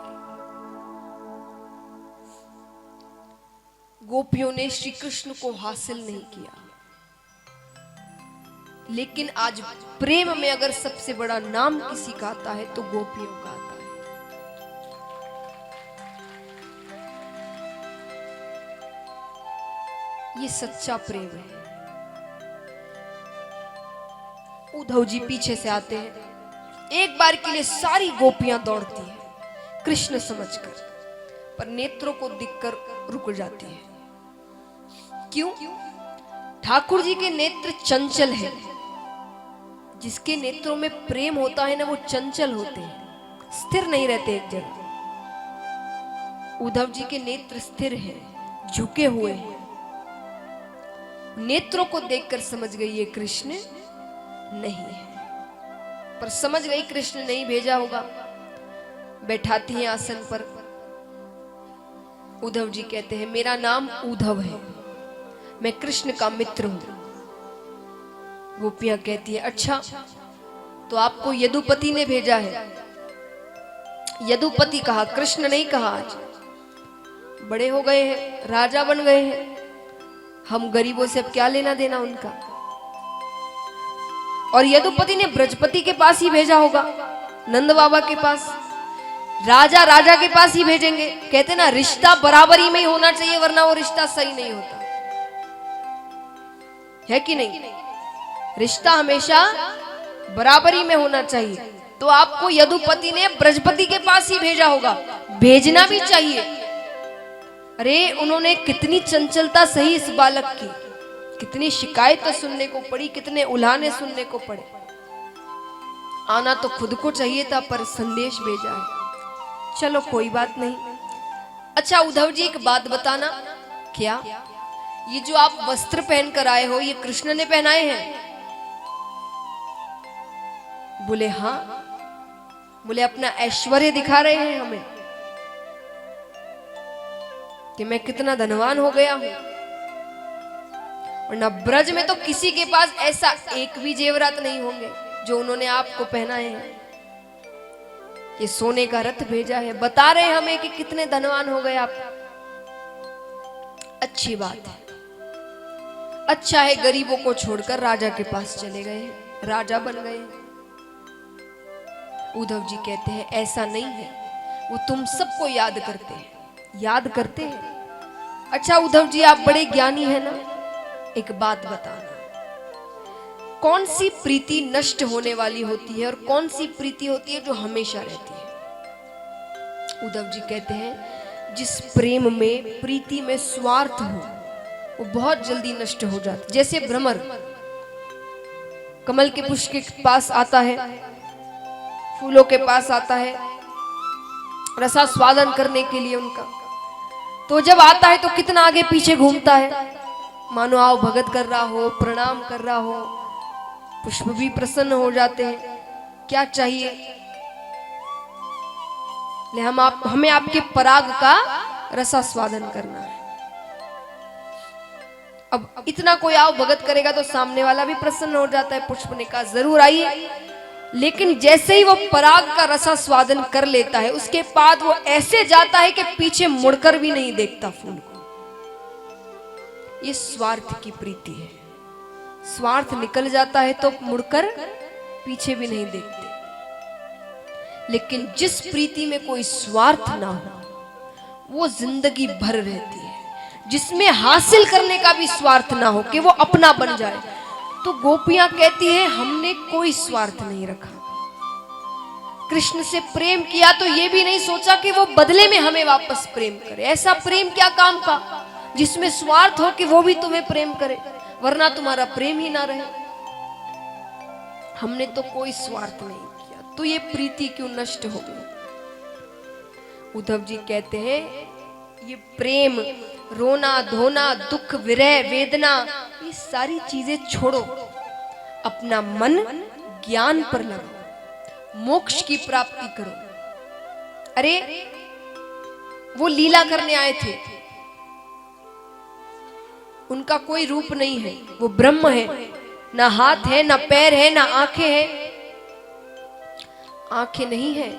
गोपियों ने श्री कृष्ण को हासिल नहीं किया, लेकिन आज प्रेम में अगर सबसे बड़ा नाम किसी का आता है तो गोपियों का आता है। ये सच्चा प्रेम है। उद्धव जी पीछे से आते हैं, एक बार के लिए सारी गोपियां दौड़ती हैं कृष्ण समझकर, पर नेत्रों को दिखकर रुक जाती है। क्यों? ठाकुर जी के नेत्र चंचल हैं। जिसके नेत्रों में प्रेम होता है ना, वो चंचल होते हैं, स्थिर नहीं रहते एक जगह। उद्धव जी के नेत्र स्थिर हैं, झुके हुए हैं। नेत्रों को देखकर समझ गई ये कृष्ण नहीं है, पर समझ गई कृष्ण नहीं भेजा होगा। बैठाती हैं आसन पर। उद्धव जी कहते हैं मेरा नाम उद्धव है, मैं कृष्ण का मित्र हूं। गोपियां कहती है अच्छा, तो आपको यदुपति ने भेजा है। यदुपति कहा, कृष्ण नहीं कहा। आज बड़े हो गए हैं, राजा बन गए हैं, हम गरीबों से अब क्या लेना देना उनका। और यदुपति ने ब्रजपति के पास ही भेजा होगा, नंद बाबा के पास। राजा राजा के पास ही भेजेंगे। कहते ना, रिश्ता बराबरी में ही होना चाहिए, वरना वो रिश्ता सही नहीं होता है कि नहीं? रिश्ता हमेशा बराबरी में होना चाहिए। तो आपको यदुपति ने ब्रजपति के पास ही भेजा होगा, भेजना भी चाहिए। अरे उन्होंने कितनी चंचलता सही इस बालक की, कितनी शिकायतें सुनने को पड़ी, कितने उल्हाने सुनने को पड़े। आना तो खुद को चाहिए था, पर संदेश भेजा है। चलो कोई बात नहीं। अच्छा उद्धव जी, एक बात बताना, क्या ये जो आप वस्त्र पहन कर आए हो, ये कृष्ण ने पहनाए हैं? बोले हाँ। बोले अपना ऐश्वर्य दिखा रहे हैं हमें कि मैं कितना धनवान हो गया हूं। और न ब्रज में तो किसी के पास ऐसा एक भी जेवरात नहीं होंगे जो उन्होंने आपको पहनाए हैं। ये सोने का रथ भेजा है, बता रहे हैं हमें कि कितने धनवान हो गए आप। अच्छी बात है, अच्छा है, गरीबों को छोड़कर राजा के पास चले गए, राजा बन गए। उद्धव जी कहते हैं ऐसा नहीं है, वो तुम सबको याद करते हैं, याद करते हैं। अच्छा उद्धव जी, आप बड़े ज्ञानी हैं ना, एक बात बताना, कौन सी प्रीति नष्ट होने वाली होती है और कौन सी प्रीति होती है जो हमेशा रहती है? उद्धव जी कहते हैं जिस प्रेम में, प्रीति में स्वार्थ हो, वो बहुत जल्दी नष्ट हो जाता। जैसे भ्रमर कमल के पुष्प के पास आता है, फूलों के पास आता है रसास्वादन करने के लिए उनका, तो जब आता है तो कितना आगे पीछे घूमता है, मानो आओ भगत कर रहा हो, प्रणाम कर रहा हो। पुष्प भी प्रसन्न हो जाते हैं। क्या चाहिए? हमें आपके पराग का रसास्वादन करना है। अब इतना कोई आओ भगत करेगा तो सामने वाला भी प्रसन्न हो जाता है। पुष्प ने कहा जरूर आइए, लेकिन जैसे ही वो पराग का रसास्वादन कर लेता है, उसके बाद वो ऐसे जाता है कि पीछे मुड़कर भी नहीं देखता फूल को। ये स्वार्थ की प्रीति है। स्वार्थ निकल जाता है तो मुड़कर पीछे भी नहीं देखते। लेकिन जिस प्रीति में कोई स्वार्थ ना हो वो जिंदगी भर रहती है। जिसमें हासिल करने का भी स्वार्थ ना हो कि वो अपना बन जाए, तो गोपियां कहती हैं हमने कोई स्वार्थ नहीं रखा। कृष्ण से प्रेम किया तो ये भी नहीं सोचा कि वो बदले में हमें वापस प्रेम करे। ऐसा प्रेम क्या काम का जिसमें स्वार्थ हो कि वो भी तुम्हें प्रेम करे, वरना तुम्हारा प्रेम ही ना रहे। हमने तो कोई स्वार्थ नहीं किया, तो ये प्रीति क्यों नष्ट हो गई। उद्धव जी कहते हैं ये प्रेम, रोना धोना, दुख, विरह, वेदना, ये सारी चीजें छोड़ो, अपना मन ज्ञान पर लगाओ, मोक्ष की प्राप्ति करो। अरे वो लीला करने आए थे, उनका कोई रूप नहीं है, वो ब्रह्म है, ना हाथ है, ना पैर है, ना आंखें हैं। आंखें नहीं है,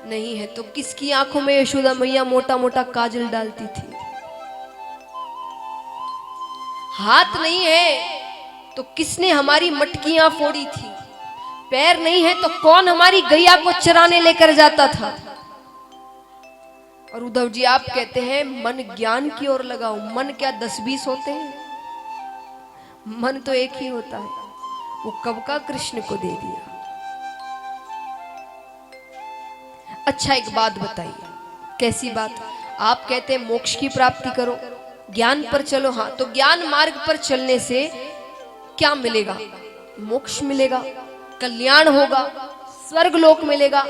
नहीं है तो किसकी आंखों में यशोदा मैया मोटा मोटा काजल डालती थी। हाथ नहीं है तो किसने हमारी मटकियां फोड़ी थी। पैर नहीं है तो कौन हमारी गैया को चराने लेकर जाता था। और उद्धव जी आप कहते हैं मन ज्ञान की ओर लगाओ। मन क्या 10-20 होते हैं? मन तो एक ही होता है, वो कब का कृष्ण को दे दिया। अच्छा एक बात बताइए, कैसी बात? आप कहते हैं मोक्ष की प्राप्ति करो, ज्ञान पर चलो। हाँ, तो ज्ञान मार्ग पर चलने से क्या मिलेगा? मोक्ष मिलेगा, कल्याण होगा, स्वर्ग लोक मिलेगा।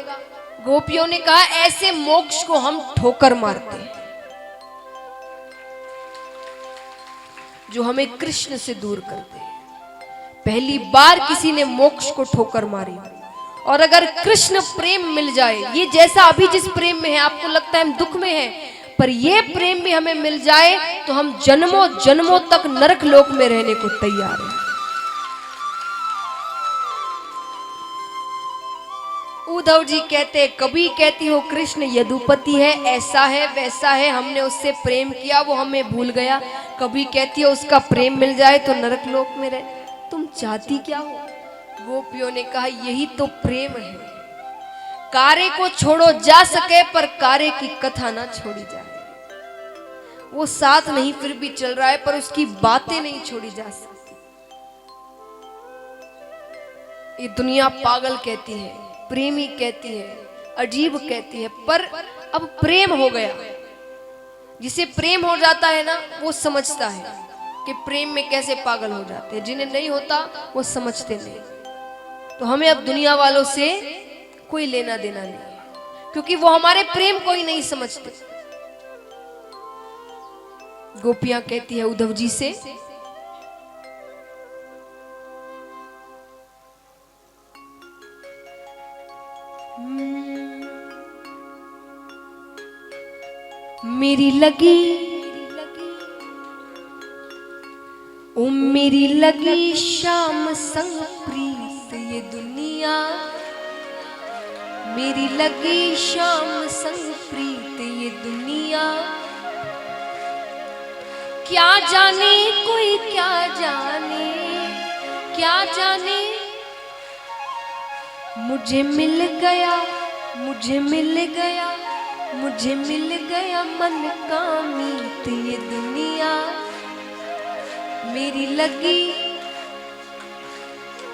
गोपियों ने कहा ऐसे मोक्ष को हम ठोकर मारते हैं जो हमें कृष्ण से दूर करते हैं। पहली बार किसी ने मोक्ष को ठोकर मारी। और अगर कृष्ण प्रेम मिल जाए, ये जैसा अभी जिस प्रेम में है आपको लगता है हम दुख में हैं, पर ये प्रेम भी हमें मिल जाए तो हम जन्मों जन्मों तक नरक लोक में रहने को तैयार हैं। उद्धव जी कहते, कभी कहती हो कृष्ण यदुपति है, ऐसा है वैसा है, हमने उससे प्रेम किया वो हमें भूल गया। कभी कहती हो उसका प्रेम मिल जाए तो नरक लोक में रहे। तुम चाहती क्या हो? गोपियों ने कहा यही तो प्रेम है। कार्य को छोड़ो जा सके पर कार्य की कथा ना छोड़ी जाए। वो साथ नहीं फिर भी चल रहा है पर उसकी बातें नहीं छोड़ी जा सकती। ये दुनिया पागल कहती है, प्रेमी कहती है, अजीब कहती है, पर अब प्रेम हो गया। जिसे प्रेम हो जाता है ना वो समझता है कि प्रेम में कैसे पागल हो जाते हैं। जिन्हें नहीं होता वो समझते नहीं। तो हमें अब दुनिया वालों से कोई लेना देना नहीं है, क्योंकि वो हमारे प्रेम को ही नहीं समझते। गोपियां कहती है उद्धव जी से, मेरी लगी ओ मेरी लगी शाम संग प्रीत ये दुनिया, मेरी लगी शाम संग प्रीत ये दुनिया। क्या जाने कोई क्या जाने, क्या जाने मुझे मिल गया, मुझे मिल गया, मुझे मिल गया मन का मीत ये दुनिया। मेरी लगी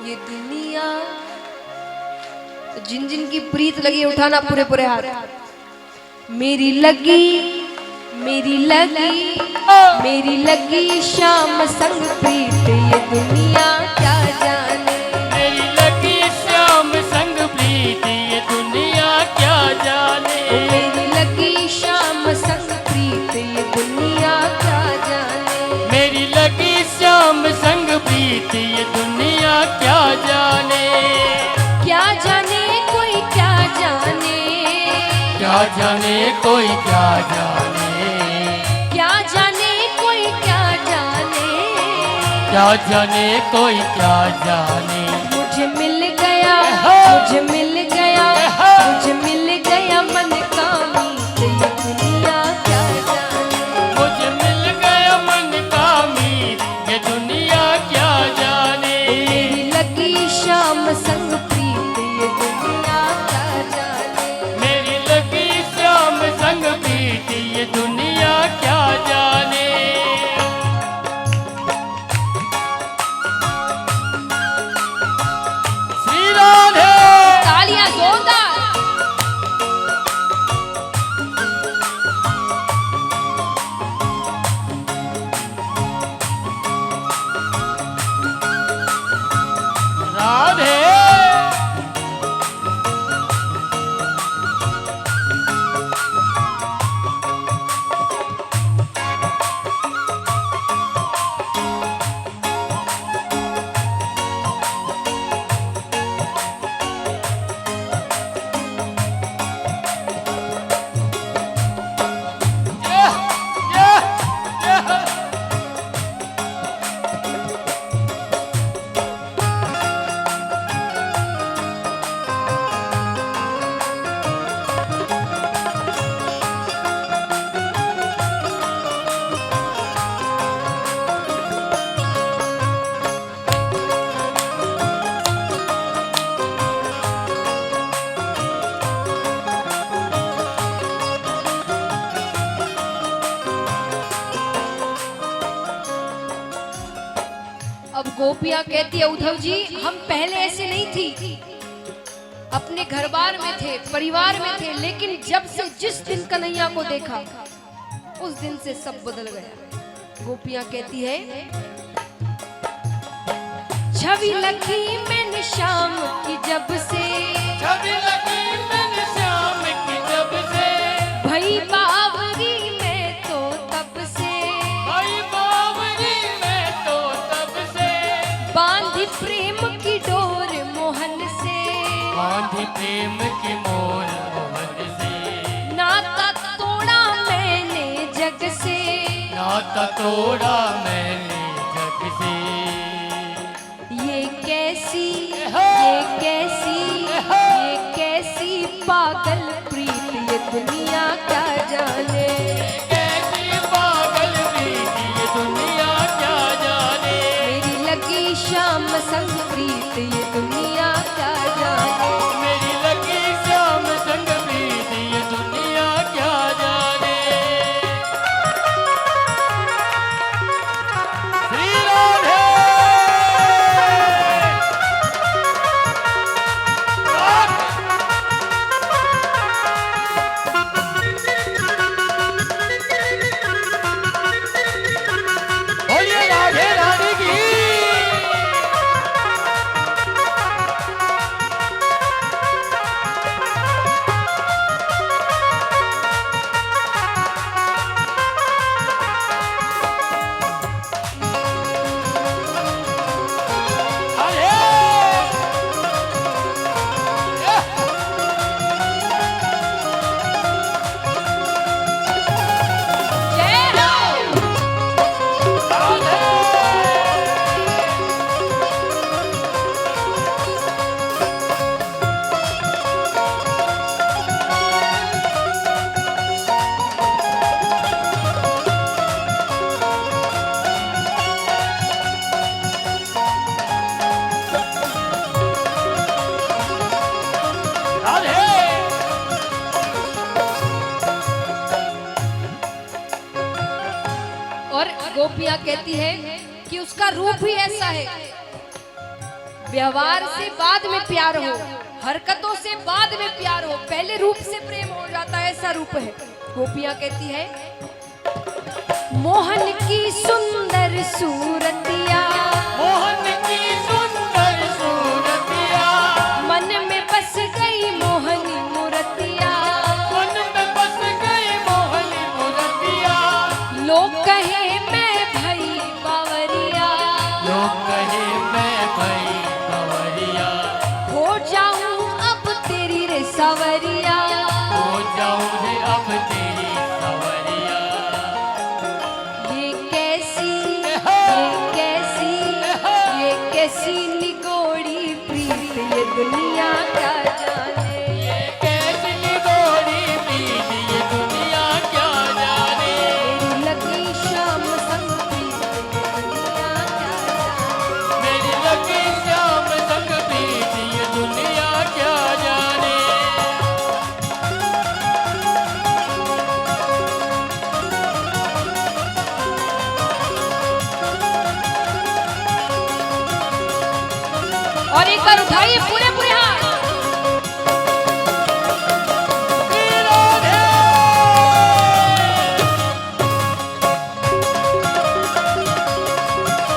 ये दुनिया। तो जिन जिन की प्रीत लगी उठाना पूरे पूरे हाथ। मेरी लगी, मेरी लगी, मेरी लगी शाम संग प्रीत ये दुनिया। क्या जाने मेरी लगी शाम संग प्रीत ये दुनिया। क्या जाने मेरी लगी शाम संग प्रीत ये दुनिया। क्या जाने मेरी लगी शाम संग प्रीत ये दुनिया। क्या जाने क्या जाने कोई क्या जाने, क्या जाने कोई क्या जाने, क्या जाने कोई क्या जाने, क्या जाने कोई क्या जाने। मुझे मिल गया, मुझे मिल गया, मुझे मिल गया मन का मीत ये दुनिया। क्या जाने मुझे मिल गया मन का मीत ये दुनिया। क्या जाने अब गोपियां कहती है उद्धव जी हम पहले ऐसे नहीं थी, अपने घर बार में थे, परिवार में थे, लेकिन जब से जिस दिन कन्हैया को देखा उस दिन से सब बदल गया। गोपियां कहती है छवि लगी मैंने शाम की जब से, छवि लगी मैंने शाम की जब से, भई बावरी में तो तब से, भाई बावरी में तो तब से, बांधी प्रेम की डोर मोहन से, बांधी प्रेम की मोर मोहन से, नाता तोड़ा मैंने जग से, नाता तोड़ा मैंने जग से। ये कैसी पागल प्रीत ये दुनिया क्या जाने, कैसी पागल प्रीत ये दुनिया क्या जाने, मेरी लगी शाम संग प्रीत ये दुनिया क्या जाने, मेरी लगी शाम संग प्रीत ये दुनिया क्या जाने। श्री राधे बोलिए राधे राधे की। जय हो। और गोपियां कहती है कि उसका रूप ही ऐसा है, व्यवहार से बाद में प्यार हो, हरकतों से बाद में प्यार हो, पहले रूप से प्रेम हो जाता है, ऐसा रूप है। गोपियां कहती है मोहन की सुंदर सूरतिया, मोहन की सुंदर सूरतिया, मन में बस गई मोहनी मूर्तिया, मन में बस गई मोहनी मूर्तिया, लोग कहे मैं भई बावरिया, लोग कहे मैं भई कंवरिया, हो जाऊं अब तेरी रे सवरिया, हो जाऊं रे अब तेरी कंवरिया। ये कैसी निगोड़ी प्रीत ये दुनिया क्या जाने, ये कैसी निगोड़ी प्रीत ये दुनिया क्या जाने, मेरी लगी शाम संग प्रीत ये दुनिया क्या जाने, मेरी लगी शाम संग प्रीत ये दुनिया क्या जाने। और एक बार उठाइए पूरे पूरे हाथ। श्री राधे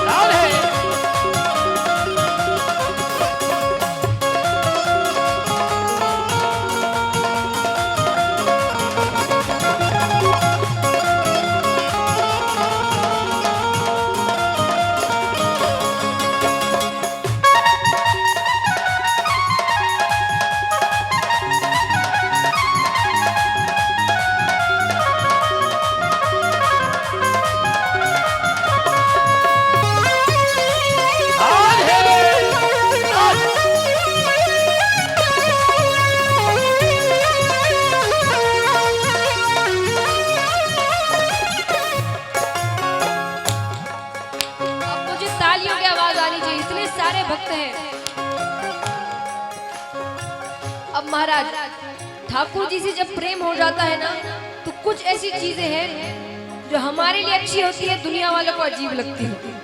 राधे अब मुझे तालियों की आवाज आनी चाहिए, इतने सारे भक्त हैं। अब महाराज ठाकुर जी से जब प्रेम हो जाता है ना, तो कुछ ऐसी चीजें हैं जो हमारे लिए अच्छी होती है, दुनिया वालों को अजीब लगती है।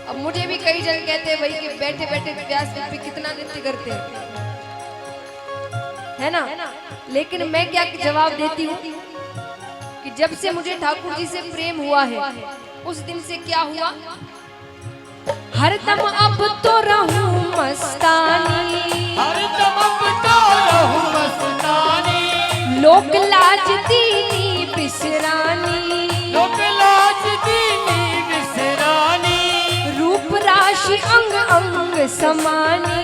अब मुझे भी कई जन कहते हैं भाई कि बैठे बैठे व्यासपीठ पे कितना नृत्य करते हैं, है ना। लेकिन मैं क्या जवाब देती हूँ कि जब से मुझे ठाकुर जी से प्रेम हुआ है उस दिन से क्या हुआ, हरदम अब तो रहूं मस्तानी, हरदम अब तो रहूं मस्तानी, लोक लाज दीनी बिसरानी, लोक लाज दीनी बिसरानी, रूप राशि अंग अंग समानी,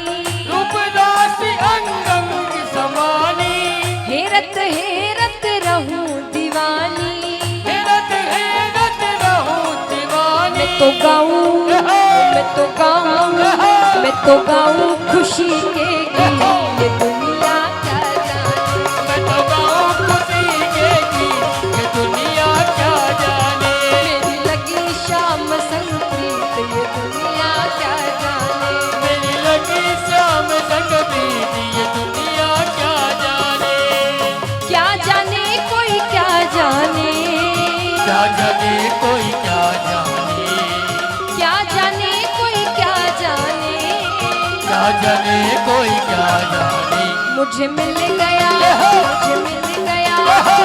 रूप राशि अंग अंग समानी, हेरत हेरत रहूं दीवानी, हेरत रहूं दीवानी। मैं तो गाऊं मैं तो गाऊं खुशी के गीत, ये दुनिया क्या जाने, मैं तो गाऊं खुशी के गीत, ये दुनिया क्या जाने। मेरी लगी शाम संग प्रीत, ये दुनिया क्या जाने, मेरी लगी शाम संग प्रीत, ये दुनिया क्या जाने। क्या जाने कोई क्या जाने, क्या जाने कोई क्या जाने, क्या जाने कोई क्या जाने, क्या जाने कोई क्या जाने। मुझे मिल गया, मुझे मिल गया,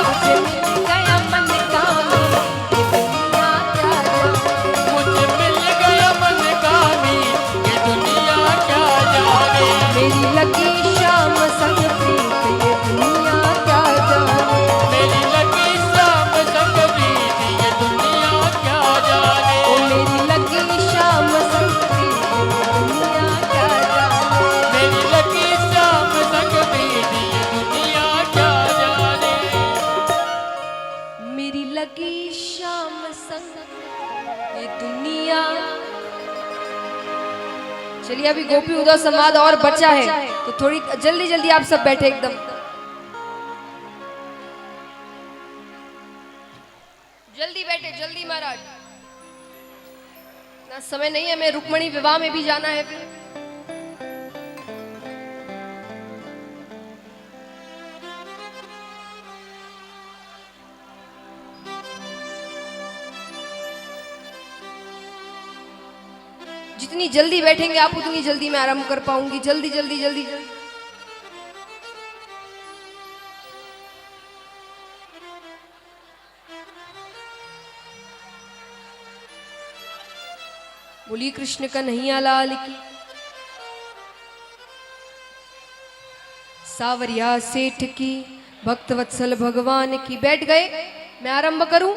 मुझे मिल गया मन का मीत, ये दुनिया क्या जाने, मुझे मिल गया मन का मीत, ये दुनिया क्या जाने। मेरी लगी शाम संग प्रीत, ये दुनिया क्या जाने, मेरी लगी शाम संग प्रीत, ये दुनिया क्या जाने। ओ मेरी लगी शाम संग प्रीत, ये दुनिया क्या जाने, मेरी लगी शाम संग प्रीत, ये दुनिया क्या जाने। मेरी लगी शाम संग ये दुनिया। चलिए अभी गोपी उदय संवाद और बचा है तो थोड़ी जल्दी जल्दी आप सब बैठे एकदम जल्दी बैठे, जल्दी महाराज, ना समय नहीं है, हमें रुक्मणी विवाह में भी जाना है फिर। जितनी जल्दी बैठेंगे आप उतनी जल्दी मैं आराम कर पाऊंगी। जल्दी जल्दी जल्दी जल्दी। बोलिए कृष्ण कन्हैया लाल की। सावरिया सेठ की, भक्तवत्सल भगवान की। बैठ गए, मैं आरंभ करूं?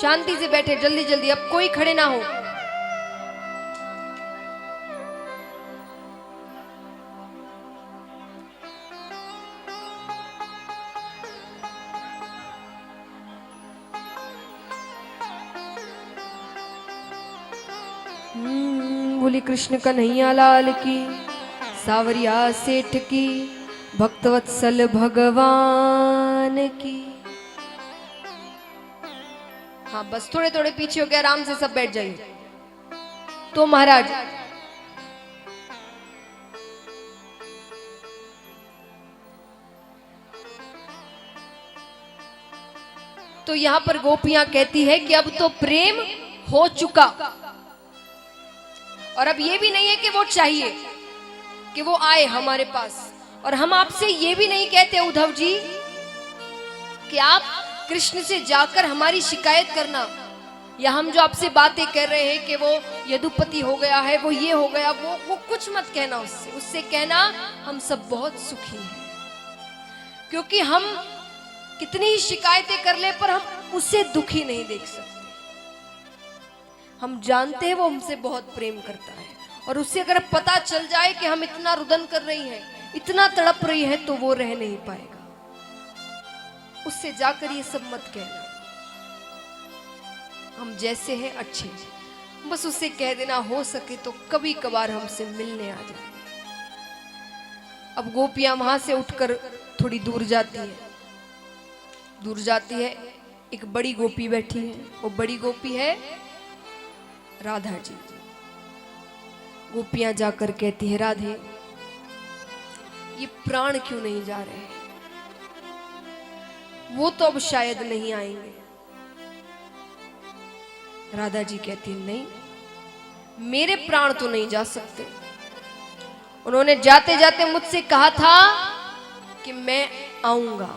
शांति से बैठे, जल्दी जल्दी, अब कोई खड़े ना हो। बोली कृष्ण कन्हैया लाल की, सावरिया सेठ की, भक्तवत्सल भगवान की। हाँ बस थोड़े थोड़े पीछे हो गए, आराम से सब बैठ जाइए। तो महाराज तो यहां पर गोपियां कहती है कि अब तो प्रेम हो चुका, और अब ये भी नहीं है कि वो चाहिए कि वो आए हमारे पास। और हम आपसे ये भी नहीं कहते उद्धव जी कि आप कृष्ण से जाकर हमारी शिकायत करना, या हम जो आपसे बातें कर रहे हैं कि वो यदुपति हो गया है, वो ये हो गया, वो कुछ मत कहना उससे। उससे कहना हम सब बहुत सुखी हैं, क्योंकि हम कितनी ही शिकायतें कर ले पर हम उससे दुखी नहीं देख सकते। हम जानते हैं वो हमसे बहुत प्रेम करता है, और उससे अगर पता चल जाए कि हम इतना रुदन कर रही हैं, इतना तड़प रही है, तो वो रह नहीं पाएगा। उससे जाकर ये सब मत कहना, हम जैसे हैं अच्छे हैं। बस उससे कह देना हो सके तो कभी कभार हमसे मिलने आ जाए। अब गोपियां वहां से उठकर थोड़ी दूर जाती है। दूर जाती है, एक बड़ी गोपी बैठी है। वो बड़ी गोपी है राधा जी। गोपियां जाकर कहती है, राधे ये प्राण क्यों नहीं जा रहे? वो तो अब शायद नहीं आएंगे। राधा जी कहती है, नहीं मेरे प्राण तो नहीं जा सकते। उन्होंने जाते जाते मुझसे कहा था कि मैं आऊंगा,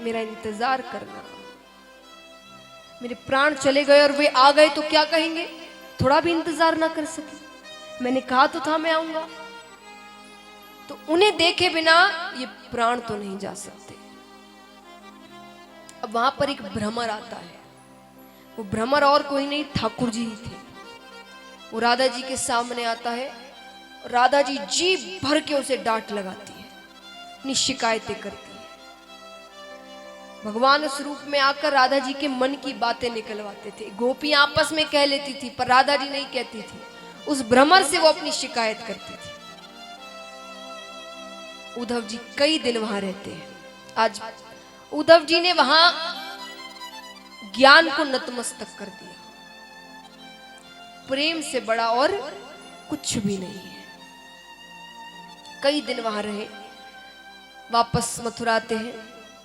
मेरा इंतजार करना। मेरे प्राण चले गए और वे आ गए तो क्या कहेंगे, थोड़ा भी इंतजार ना कर सके। मैंने कहा तो था मैं आऊंगा। तो उन्हें देखे बिना ये प्राण तो नहीं जा सकते। अब वहां पर एक भ्रमर आता है। वो भ्रमर और कोई नहीं, ठाकुर जी ही थे। वो राधा जी के सामने आता है। राधा जी जी भर के उसे डांट लगाती है, अपनी शिकायतें करती है। भगवान उस रूप में आकर राधा जी के मन की बातें निकलवाते थे। गोपियां आपस में कह लेती थी पर राधा जी नहीं कहती थी। उस भ्रमर से वो अपनी शिकायत करती थी। उद्धव जी कई दिन वहां रहते हैं। आज उद्धव जी ने वहां ज्ञान को नतमस्तक कर दिया। प्रेम से बड़ा और कुछ भी नहीं है। कई दिन वहां रहे, वापस मथुरा आते हैं।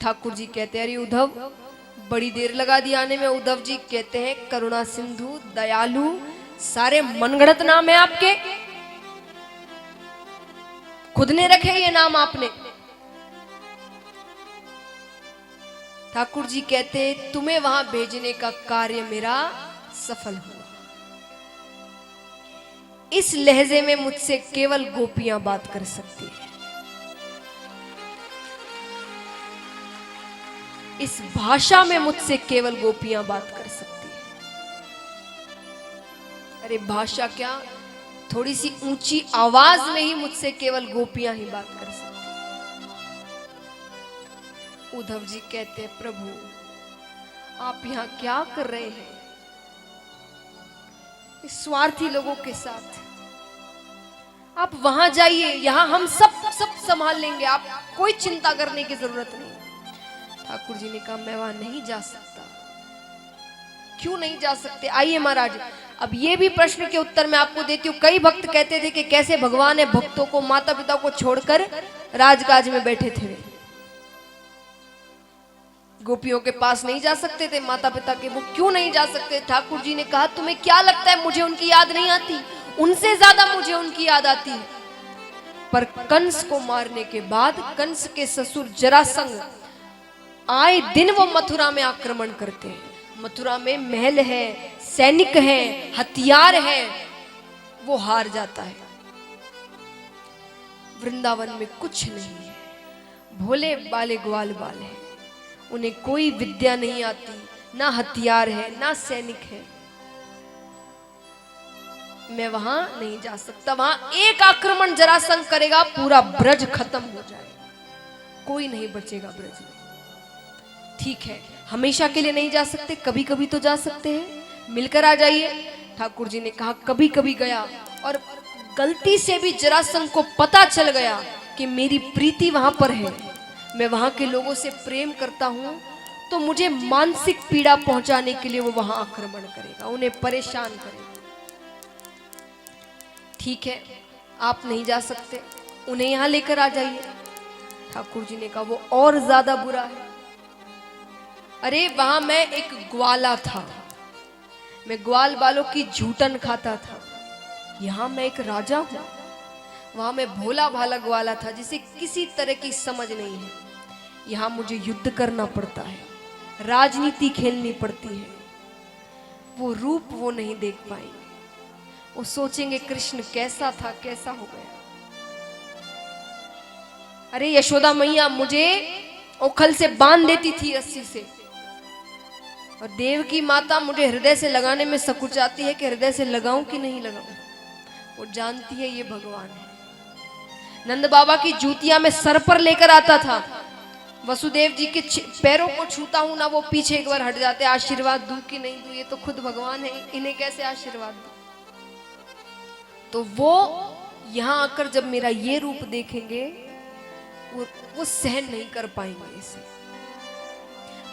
ठाकुर जी कहते हैं अरे उद्धव, बड़ी देर लगा दी आने में। उद्धव जी कहते हैं करुणा सिंधु, दयालु, सारे मनगढ़ंत नाम है आपके, खुद ने रखे ये नाम आपने। ठाकुर जी कहते तुम्हें वहां भेजने का कार्य मेरा सफल हुआ। इस लहजे में मुझसे केवल गोपियां बात कर सकती है। इस भाषा में मुझसे केवल गोपियां बात कर सकती है। अरे भाषा क्या, थोड़ी सी ऊंची आवाज में ही मुझसे केवल गोपियां ही बात कर सकती है। उद्धव जी कहते प्रभु आप यहां क्या कर रहे हैं इस स्वार्थी लोगों के साथ? आप वहां जाइए, यहां हम सब संभाल लेंगे, आप कोई चिंता करने की जरूरत नहीं। ठाकुर जी ने कहा मैं वहां नहीं जा सकता। क्यों नहीं जा सकते? आइए महाराज, अब ये भी प्रश्न के उत्तर मैं आपको देती हूँ। कई भक्त कहते थे कि कैसे भगवान है भक्तों को, माता पिता को छोड़कर राजकाज में बैठे थे। वे गोपियों के पास नहीं जा सकते थे, माता पिता के। वो क्यों नहीं जा सकते? ठाकुर जी ने कहा तुम्हें क्या लगता है मुझे उनकी याद नहीं आती? उनसे ज्यादा मुझे उनकी याद आती है। पर कंस को मारने के बाद कंस के ससुर जरासंध आए दिन वो मथुरा में आक्रमण करते हैं। मथुरा में महल है, सैनिक है, हथियार है, वो हार जाता है। वृंदावन में कुछ नहीं है, भोले बाले ग्वाल बाल है। उन्हें कोई विद्या नहीं आती, ना हथियार है, ना सैनिक है। मैं वहां नहीं जा सकता। वहां एक आक्रमण जरासंध करेगा, पूरा ब्रज खत्म हो जाएगा, कोई नहीं बचेगा ब्रज में। ठीक है, हमेशा के लिए नहीं जा सकते, कभी कभी तो जा सकते हैं, मिलकर आ जाइए। ठाकुर जी ने कहा कभी कभी गया और गलती से भी जरासंध को पता चल गया कि मेरी प्रीति वहां पर है, मैं वहां के लोगों से प्रेम करता हूं, तो मुझे मानसिक पीड़ा पहुंचाने के लिए वो वहां आक्रमण करेगा, उन्हें परेशान करेगा। ठीक है, आप नहीं जा सकते, उन्हें यहां लेकर आ जाइए। ठाकुर जी ने कहा वो और ज्यादा बुरा है। अरे वहां मैं एक ग्वाला था, मैं ग्वाल बालों की झूठन खाता था। यहां मैं एक राजा हूं। वहां मैं भोला भाला ग्वाला था जिसे किसी तरह की समझ नहीं है। यहां मुझे युद्ध करना पड़ता है, राजनीति खेलनी पड़ती है। वो रूप वो नहीं देख पाएंगे, वो सोचेंगे कृष्ण कैसा था, कैसा हो गया। अरे यशोदा मैया मुझे ओखल से बांध देती थी रस्सी से, और देव की माता मुझे हृदय से लगाने में सकुचाती है कि हृदय से लगाऊं कि नहीं लगाऊं। वो जानती है ये भगवान है। नंद बाबा की जूतियां में सर पर लेकर आता था, वसुदेव जी के पैरों को छूता हूं ना, वो पीछे एक बार हट जाते, आशीर्वाद दूं कि नहीं दूं, ये तो खुद भगवान है, इन्हें कैसे आशीर्वाद दूं। तो वो यहां आकर जब मेरा ये रूप देखेंगे वो सहन नहीं कर पाएंगे इसे।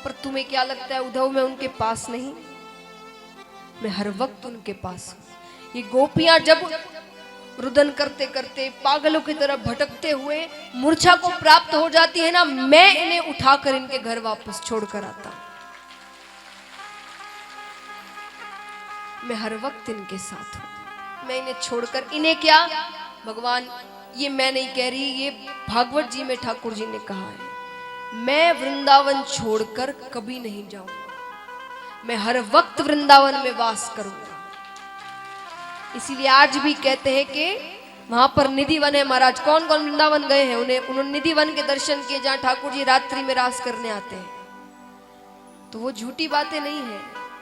पर तुम्हें क्या लगता है उद्धव, मैं उनके पास नहीं? मैं हर वक्त उनके पास हूं। ये गोपियां जब रुदन करते करते पागलों की तरह भटकते हुए मूर्छा को प्राप्त हो जाती है ना, मैं इन्हें उठाकर इनके घर वापस छोड़कर आता। मैं हर वक्त इनके साथ हूं। मैं इन्हें छोड़कर, इन्हें क्या भगवान, ये मैं नहीं कह रही, ये भागवत जी में ठाकुर जी ने कहा है, मैं वृंदावन छोड़कर कभी नहीं जाऊंगा, मैं हर वक्त वृंदावन में वास करूंगा। इसीलिए आज भी कहते हैं कि वहां पर निधि वन है महाराज। कौन कौन वृंदावन गए हैं, उन्होंने निधि वन के दर्शन किए, जहां ठाकुर जी रात्रि में रास करने आते हैं। तो वो झूठी बातें नहीं है,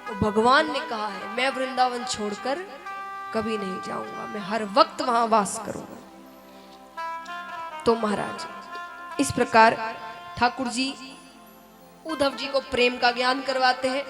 वो भगवान ने कहा है, मैं वृंदावन छोड़कर कभी नहीं जाऊंगा, मैं हर वक्त वहां वास करूंगा। तो महाराज इस प्रकार ठाकुर जी उद्धव जी को प्रेम का ज्ञान करवाते हैं।